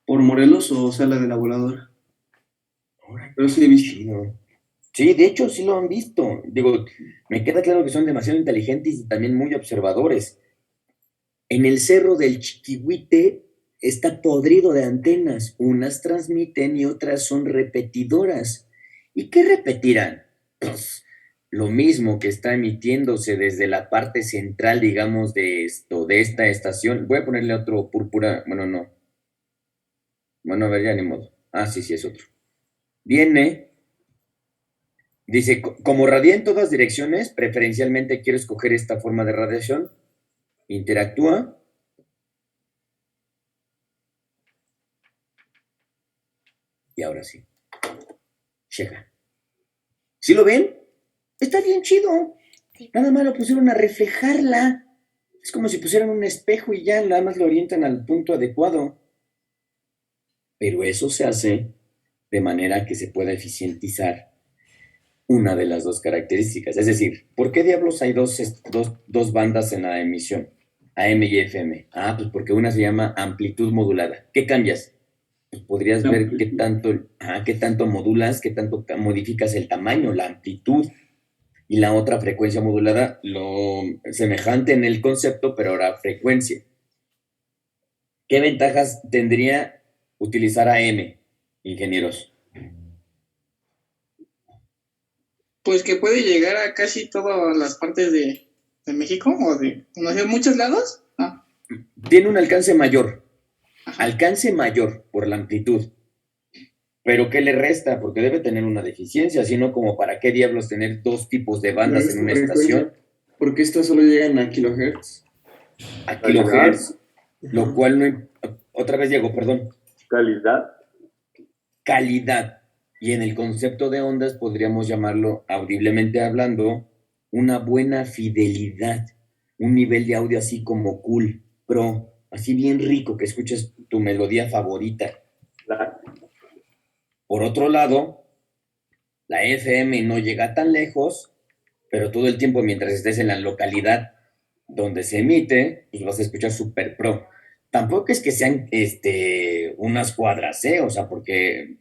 [SPEAKER 3] Morelos o sea la de la voladora. Pero sí he visto.
[SPEAKER 2] Chido. Sí, de hecho sí lo han visto. Digo, me queda claro que son demasiado inteligentes y también muy observadores. En el cerro del Chiquihuite está podrido de antenas. Unas transmiten y otras son repetidoras. ¿Y qué repetirán? Pues lo mismo que está emitiéndose desde la parte central, digamos, de esta estación. Voy a ponerle otro púrpura. Bueno, no. Bueno, a ver, ya ni modo. Ah, sí, es otro. Viene. Dice, como radia en todas direcciones, preferencialmente quiero escoger esta forma de radiación. Interactúa. Y ahora sí. Checa. ¿Sí lo ven? Está bien chido. Nada más lo pusieron a reflejarla. Es como si pusieran un espejo y ya nada más lo orientan al punto adecuado. Pero eso se hace de manera que se pueda eficientizar una de las dos características. Es decir, ¿por qué diablos hay dos bandas en la emisión? AM y FM. Ah, pues porque una se llama amplitud modulada. ¿Qué cambias? Pues podrías ver qué tanto modulas, qué tanto modificas el tamaño, la amplitud. Y la otra frecuencia modulada, lo semejante en el concepto, pero ahora frecuencia. ¿Qué ventajas tendría utilizar AM, ingenieros?
[SPEAKER 7] Pues que puede llegar a casi todas las partes de México o de, no sé, muchos lados. Ah,
[SPEAKER 2] Tiene un alcance mayor
[SPEAKER 7] ajá.
[SPEAKER 2] por la amplitud. Pero ¿qué le resta? Porque debe tener una deficiencia, sino como para qué diablos tener dos tipos de bandas en una estación
[SPEAKER 3] Porque estas solo llegan a kilohertz.
[SPEAKER 2] a
[SPEAKER 9] Calidad.
[SPEAKER 2] kilohertz, lo cual no... Otra vez, Diego, perdón.
[SPEAKER 9] Calidad.
[SPEAKER 2] Calidad. Y en el concepto de ondas podríamos llamarlo, audiblemente hablando, una buena fidelidad. Un nivel de audio así como cool, pro, así bien rico, que escuches tu melodía favorita.
[SPEAKER 9] La,
[SPEAKER 2] Por otro lado, la FM no llega tan lejos, pero todo el tiempo mientras estés en la localidad donde se emite, pues vas a escuchar super pro. Tampoco es que sean unas cuadras, ¿eh? O sea, porque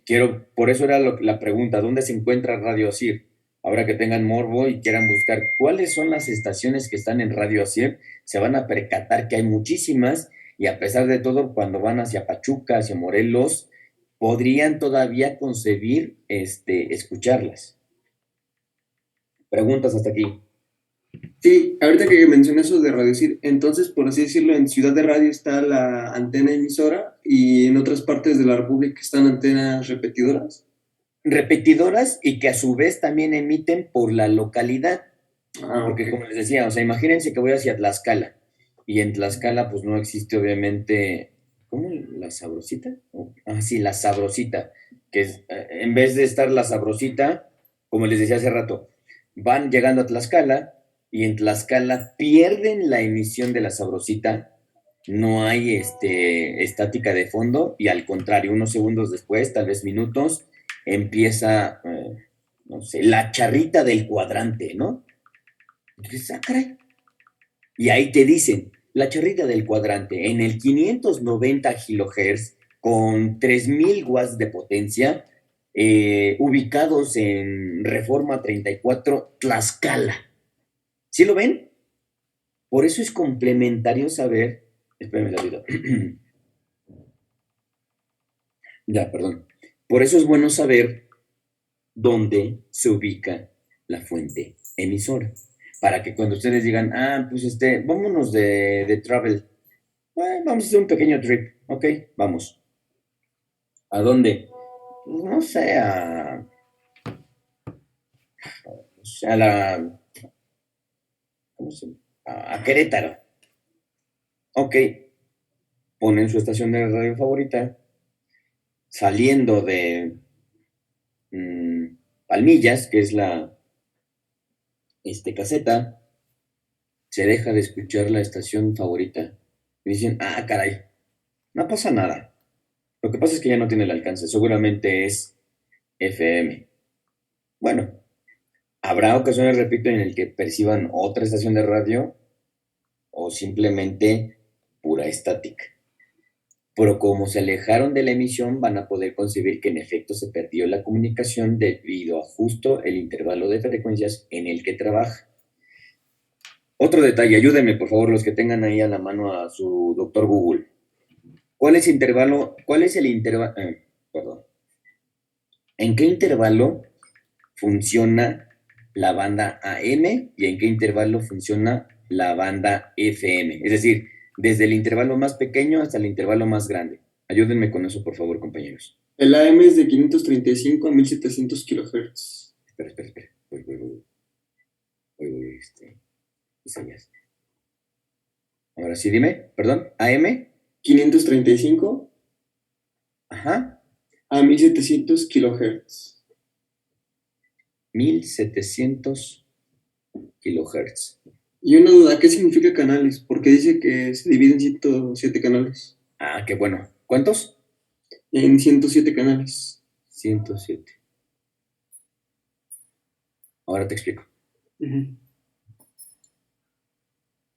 [SPEAKER 2] por eso era la pregunta, ¿dónde se encuentra Radio Asir? Ahora que tengan morbo y quieran buscar cuáles son las estaciones que están en Radio Asir, se van a percatar que hay muchísimas y a pesar de todo, cuando van hacia Pachuca, hacia Morelos, podrían todavía concebir escucharlas. Preguntas hasta aquí.
[SPEAKER 3] Sí, ahorita que mencioné eso de Radio Cir, entonces, por así decirlo, en Ciudad de Radio está la antena emisora y en otras partes de la República están antenas repetidoras.
[SPEAKER 2] Repetidoras y que a su vez también emiten por la localidad. Porque
[SPEAKER 3] Ok.
[SPEAKER 2] como les decía, o sea, imagínense que voy hacia Tlaxcala y en Tlaxcala pues no existe obviamente, ¿cómo? ¿La Sabrosita? Sí, la Sabrosita, que es, en vez de estar la Sabrosita, como les decía hace rato, van llegando a Tlaxcala y en Tlaxcala pierden la emisión de la Sabrosita, no hay estática de fondo y al contrario, unos segundos después, tal vez minutos, empieza, no sé, la charrita del cuadrante, ¿no? Entonces, caray. Y ahí te dicen, la charrita del cuadrante en el 590 kilohertz con 3000 watts de potencia, ubicados en Reforma 34, Tlaxcala. ¿Sí lo ven? Por eso es complementario saber. Espérenme, David. Ya, perdón. Por eso es bueno saber dónde se ubica la fuente emisora. Para que cuando ustedes digan, pues vámonos de travel. Vamos a hacer un pequeño trip. Ok, vamos. ¿A dónde? Pues no sé, a la... ¿Cómo se llama? A Querétaro. Ok. Ponen su estación de radio favorita. Saliendo de Palmillas, que es la caseta, se deja de escuchar la estación favorita. Y dicen, caray, no pasa nada. Lo que pasa es que ya no tiene el alcance, seguramente es FM. Bueno, habrá ocasiones, repito, en el que perciban otra estación de radio o simplemente pura estática. Pero como se alejaron de la emisión, van a poder concebir que en efecto se perdió la comunicación debido a justo el intervalo de frecuencias en el que trabaja. Otro detalle, ayúdenme por favor los que tengan ahí a la mano a su doctor Google. ¿Cuál es el intervalo? ¿En qué intervalo funciona la banda AM y en qué intervalo funciona la banda FM? Es decir, desde el intervalo más pequeño hasta el intervalo más grande. Ayúdenme con eso, por favor, compañeros.
[SPEAKER 3] El AM es de 535 a 1700 kilohertz.
[SPEAKER 2] Espera. Isaías. Ahora sí, dime, perdón, AM.
[SPEAKER 3] 535
[SPEAKER 2] Ajá.
[SPEAKER 3] a 1700 kilohertz.
[SPEAKER 2] 1700 kilohertz.
[SPEAKER 3] Y una duda, ¿qué significa canales? Porque dice que se divide en 107 canales.
[SPEAKER 2] Qué bueno. ¿Cuántos?
[SPEAKER 3] En 107 canales.
[SPEAKER 2] 107. Ahora te explico.
[SPEAKER 3] Ujú.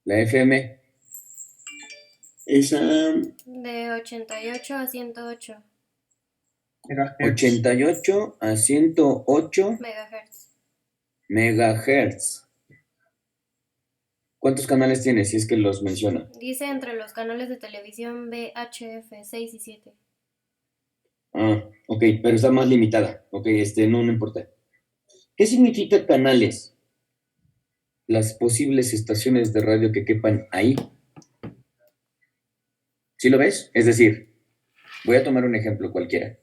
[SPEAKER 2] La FM,
[SPEAKER 3] Esa,
[SPEAKER 1] De 88 a 108
[SPEAKER 4] Megahertz.
[SPEAKER 2] 88 a 108
[SPEAKER 1] megahertz.
[SPEAKER 2] megahertz. ¿Cuántos canales tiene, si es que los menciona?
[SPEAKER 1] Dice entre los canales de televisión VHF 6 y 7.
[SPEAKER 2] Ah, ok, pero está más limitada. Ok, no importa. ¿Qué significa canales? Las posibles estaciones de radio que quepan ahí. ¿Sí lo ves? Es decir, voy a tomar un ejemplo cualquiera.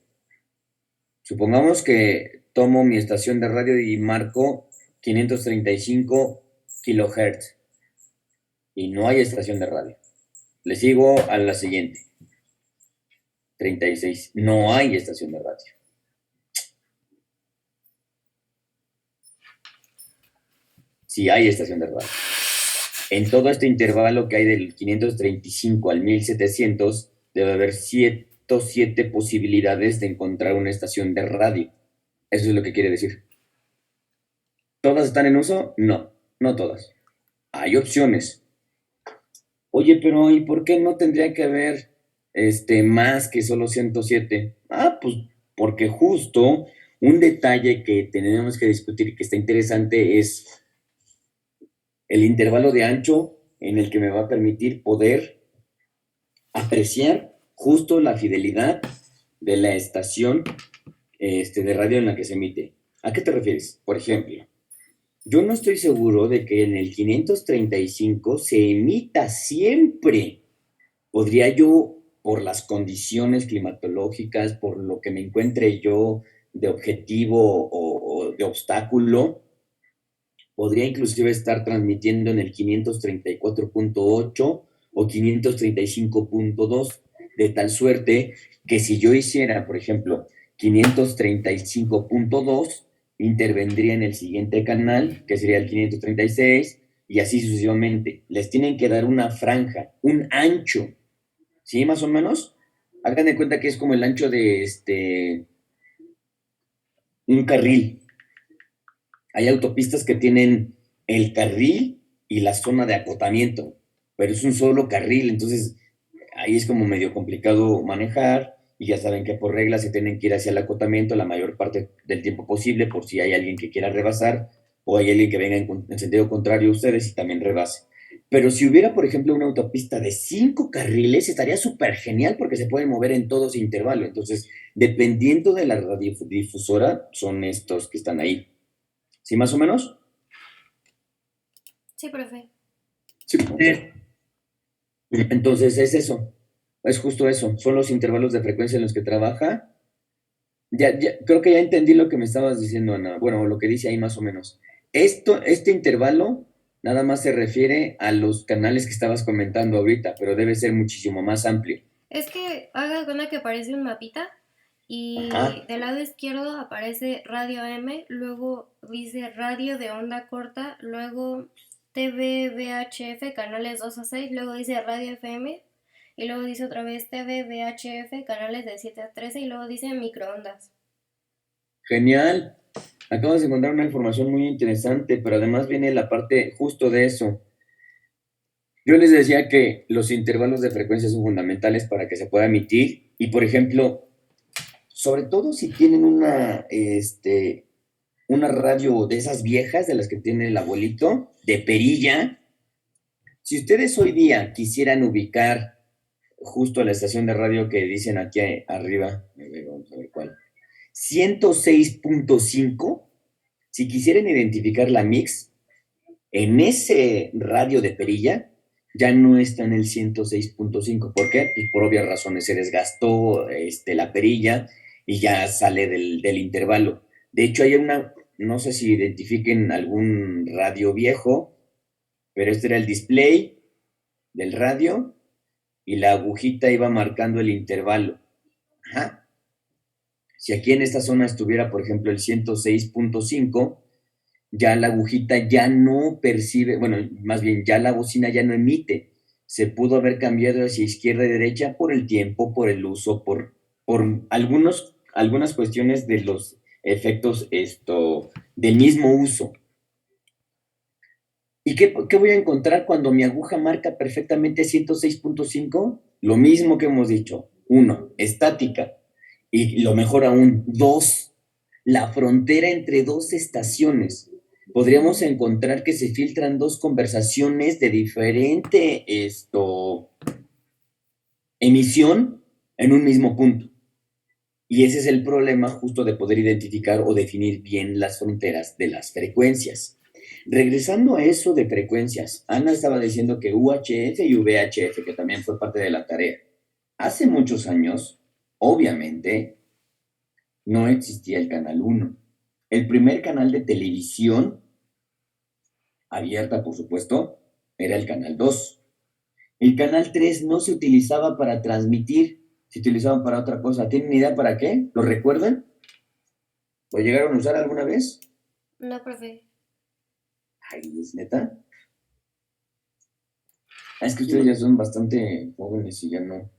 [SPEAKER 2] Supongamos que tomo mi estación de radio y marco 535 kilohertz y no hay estación de radio. Le sigo a la siguiente. 36. No hay estación de radio. Sí hay estación de radio. En todo este intervalo que hay del 535 al 1700, debe haber 107 posibilidades de encontrar una estación de radio. Eso es lo que quiere decir. ¿Todas están en uso? No, no todas. Hay opciones. Oye, pero ¿y por qué no tendría que haber más que solo 107? Ah, pues porque justo un detalle que tenemos que discutir y que está interesante es el intervalo de ancho en el que me va a permitir poder apreciar justo la fidelidad de la estación de radio en la que se emite. ¿A qué te refieres? Por ejemplo, yo no estoy seguro de que en el 535 se emita siempre. Podría yo, por las condiciones climatológicas, por lo que me encuentre yo de objetivo o de obstáculo, podría inclusive estar transmitiendo en el 534.8 o 535.2, de tal suerte que si yo hiciera, por ejemplo, 535.2, intervendría en el siguiente canal, que sería el 536, y así sucesivamente. Les tienen que dar una franja, un ancho, ¿sí? Más o menos. Hagan de cuenta que es como el ancho de un carril. Hay autopistas que tienen el carril y la zona de acotamiento, pero es un solo carril, entonces ahí es como medio complicado manejar y ya saben que por regla se tienen que ir hacia el acotamiento la mayor parte del tiempo posible por si hay alguien que quiera rebasar o hay alguien que venga en sentido contrario a ustedes y también rebase. Pero si hubiera, por ejemplo, una autopista de 5 carriles, estaría súper genial porque se pueden mover en todo ese intervalo. Entonces, dependiendo de la radiodifusora, son estos que están ahí. ¿Sí, más o menos?
[SPEAKER 1] Sí, profe.
[SPEAKER 2] Sí. Entonces es eso, es justo eso, son los intervalos de frecuencia en los que trabaja. Creo que ya entendí lo que me estabas diciendo, Ana. Bueno, lo que dice ahí más o menos. Este intervalo nada más se refiere a los canales que estabas comentando ahorita, pero debe ser muchísimo más amplio.
[SPEAKER 1] Es que haga de cuenta que aparece un mapita y
[SPEAKER 2] Ajá.
[SPEAKER 1] del lado izquierdo aparece radio AM, luego dice radio de onda corta, luego TV VHF canales 2 a 6, luego dice radio FM y luego dice otra vez TV VHF canales de 7 a 13 y luego dice microondas.
[SPEAKER 2] Genial. Acabas de encontrar una información muy interesante, pero además viene la parte justo de eso. Yo les decía que los intervalos de frecuencia son fundamentales para que se pueda emitir y, por ejemplo, sobre todo si tienen una radio de esas viejas, de las que tiene el abuelito, de perilla. Si ustedes hoy día quisieran ubicar justo la estación de radio que dicen aquí arriba, vamos a ver cuál, 106.5, si quisieran identificar la mix, en ese radio de perilla, ya no está en el 106.5. ¿Por qué? Pues por obvias razones, se desgastó la perilla y ya sale del intervalo. De hecho, hay no sé si identifiquen algún radio viejo, pero este era el display del radio y la agujita iba marcando el intervalo. Ajá. Si aquí en esta zona estuviera, por ejemplo, el 106.5, ya la agujita ya no percibe, bueno, más bien ya la bocina ya no emite. Se pudo haber cambiado hacia izquierda y derecha por el tiempo, por el uso, por algunas cuestiones de los efectos del mismo uso. ¿Y qué voy a encontrar cuando mi aguja marca perfectamente 106.5? Lo mismo que hemos dicho. 1, estática. Y lo mejor aún, 2, la frontera entre dos estaciones. Podríamos encontrar que se filtran dos conversaciones de diferente emisión en un mismo punto. Y ese es el problema justo de poder identificar o definir bien las fronteras de las frecuencias. Regresando a eso de frecuencias, Ana estaba diciendo que UHF y VHF, que también fue parte de la tarea. Hace muchos años, obviamente, no existía el canal 1. El primer canal de televisión, abierta por supuesto, era el canal 2. El canal 3 no se utilizaba para transmitir, se utilizaba para otra cosa. ¿Tienen idea para qué? ¿Lo recuerdan? ¿Lo llegaron a usar alguna vez?
[SPEAKER 1] No, profe.
[SPEAKER 2] Ay, ¿es neta? Es que ustedes ya son bastante jóvenes y ya no.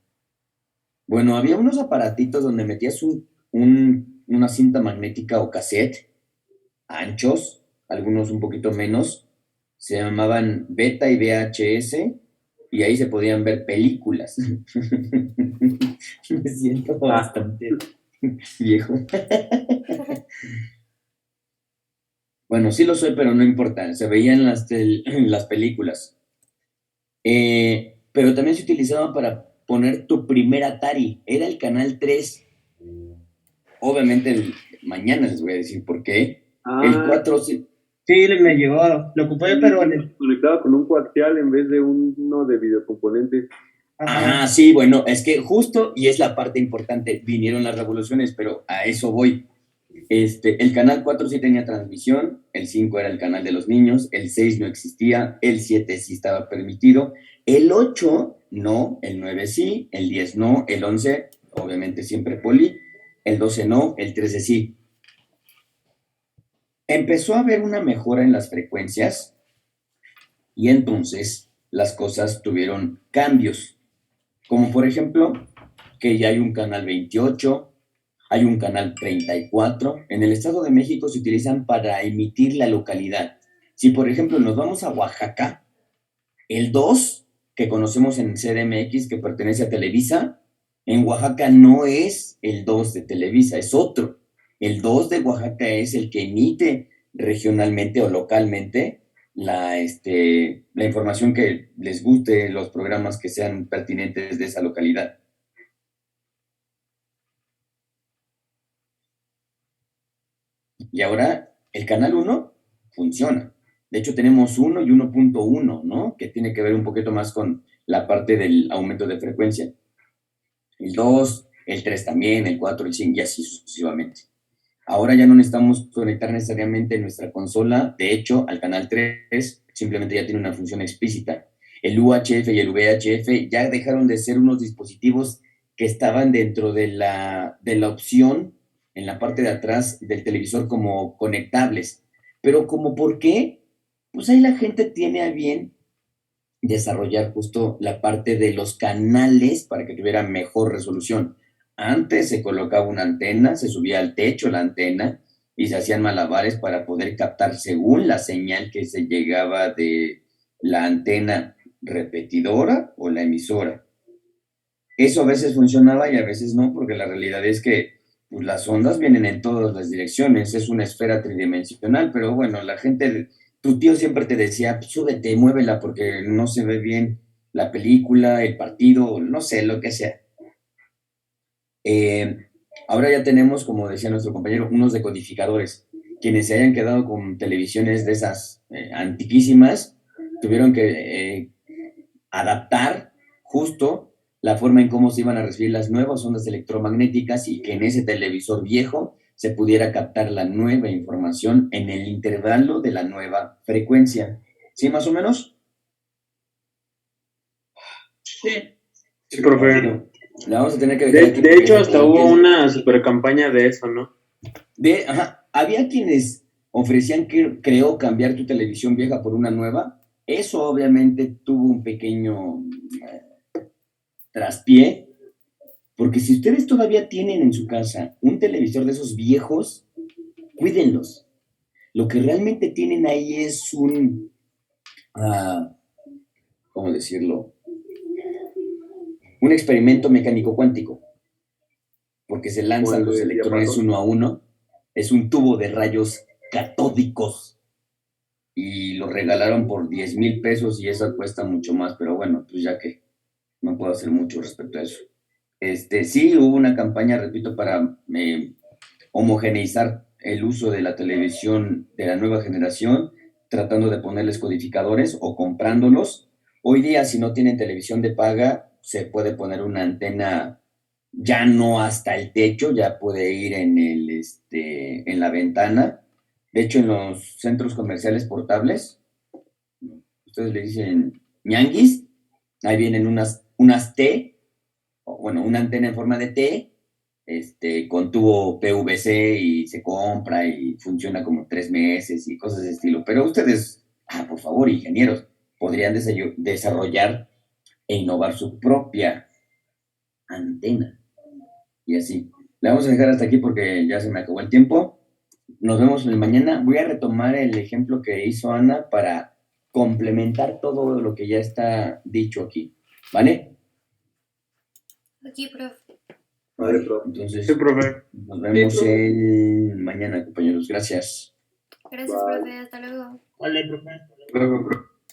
[SPEAKER 2] Bueno, había unos aparatitos donde metías una cinta magnética o cassette, anchos, algunos un poquito menos, se llamaban Beta y VHS, y ahí se podían ver películas. Me siento bastante viejo. Bueno, sí lo soy, pero no importa, se veían las películas. Pero también se utilizaba para poner tu primer Atari, era el canal 3. Obviamente mañana les voy a decir por qué. El 4 sí.
[SPEAKER 4] Sí, me llegó, lo ocupé, pero
[SPEAKER 9] conectado con un coaxial en vez de uno de videocomponentes.
[SPEAKER 2] Ajá, sí, bueno, es que justo, y es la parte importante, vinieron las revoluciones, pero a eso voy. El canal 4 sí tenía transmisión, el 5 era el canal de los niños, el 6 no existía, el 7 sí estaba permitido, el 8 no, el 9 sí, el 10 no, el 11 obviamente siempre poli, el 12 no, el 13 sí. Empezó a haber una mejora en las frecuencias y entonces las cosas tuvieron cambios, como por ejemplo que ya hay un canal 28, hay un canal 34. En el Estado de México se utilizan para emitir la localidad. Si, por ejemplo, nos vamos a Oaxaca, el 2, que conocemos en CDMX, que pertenece a Televisa, en Oaxaca no es el 2 de Televisa, es otro. El 2 de Oaxaca es el que emite regionalmente o localmente la información que les guste, los programas que sean pertinentes de esa localidad. Y ahora el canal 1 funciona. De hecho, tenemos 1 y 1.1, ¿no? Que tiene que ver un poquito más con la parte del aumento de frecuencia. El 2, el 3 también, el 4, el 5 y así sucesivamente. Ahora ya no necesitamos conectar necesariamente nuestra consola. De hecho, al canal 3 simplemente ya tiene una función explícita. El UHF y el VHF ya dejaron de ser unos dispositivos que estaban dentro de la opción en la parte de atrás del televisor como conectables. Pero ¿como por qué? Pues ahí la gente tiene a bien desarrollar justo la parte de los canales para que tuviera mejor resolución. Antes se colocaba una antena, se subía al techo la antena y se hacían malabares para poder captar según la señal que se llegaba de la antena repetidora o la emisora. Eso a veces funcionaba y a veces no, porque la realidad es que pues, las ondas vienen en todas las direcciones, es una esfera tridimensional, pero bueno, la gente, tu tío siempre te decía, súbete, muévela porque no se ve bien la película, el partido, no sé, lo que sea. Ahora ya tenemos, como decía nuestro compañero, unos decodificadores. Quienes se hayan quedado con televisiones de esas antiquísimas, tuvieron que adaptar justo la forma en cómo se iban a recibir las nuevas ondas electromagnéticas y que en ese televisor viejo se pudiera captar la nueva información en el intervalo de la nueva frecuencia. ¿Sí, más o menos?
[SPEAKER 7] Sí.
[SPEAKER 6] Sí, profe.
[SPEAKER 2] La vamos a tener que dejar aquí
[SPEAKER 6] De
[SPEAKER 2] porque
[SPEAKER 6] hecho,
[SPEAKER 2] es
[SPEAKER 6] hasta hubo una super campaña de eso, ¿no?
[SPEAKER 2] Había quienes ofrecían, creo, cambiar tu televisión vieja por una nueva. Eso obviamente tuvo un pequeño traspié, porque si ustedes todavía tienen en su casa un televisor de esos viejos, cuídenlos. Lo que realmente tienen ahí es ¿cómo decirlo? Un experimento mecánico cuántico, porque se lanzan
[SPEAKER 9] ¿Cuál
[SPEAKER 2] los
[SPEAKER 9] de
[SPEAKER 2] electrones
[SPEAKER 9] diapasón?
[SPEAKER 2] uno a uno. Es un tubo de rayos catódicos y lo regalaron por 10,000 pesos y eso cuesta mucho más, pero bueno, pues ya que no puedo hacer mucho respecto a eso. Sí, hubo una campaña, repito, para homogeneizar el uso de la televisión de la nueva generación, tratando de ponerles codificadores o comprándolos. Hoy día, si no tienen televisión de paga, se puede poner una antena ya no hasta el techo, ya puede ir en la ventana. De hecho, en los centros comerciales portables, ustedes le dicen ñanguis, ahí vienen unas T, o bueno, una antena en forma de T, con tubo PVC y se compra y funciona como 3 meses y cosas de estilo. Pero ustedes, por favor, ingenieros, podrían desarrollar e innovar su propia antena. Y así. La vamos a dejar hasta aquí porque ya se me acabó el tiempo. Nos vemos el mañana. Voy a retomar el ejemplo que hizo Ana para complementar todo lo que ya está dicho aquí. ¿Vale?
[SPEAKER 1] Aquí, profe.
[SPEAKER 9] Vale, profe.
[SPEAKER 2] Entonces,
[SPEAKER 3] Sí, profe.
[SPEAKER 2] nos vemos
[SPEAKER 3] Sí, profe.
[SPEAKER 2] el mañana, compañeros. Gracias.
[SPEAKER 1] Gracias,
[SPEAKER 9] Bye.
[SPEAKER 1] profe. Hasta luego.
[SPEAKER 4] Vale, profe.
[SPEAKER 3] Luego, profe.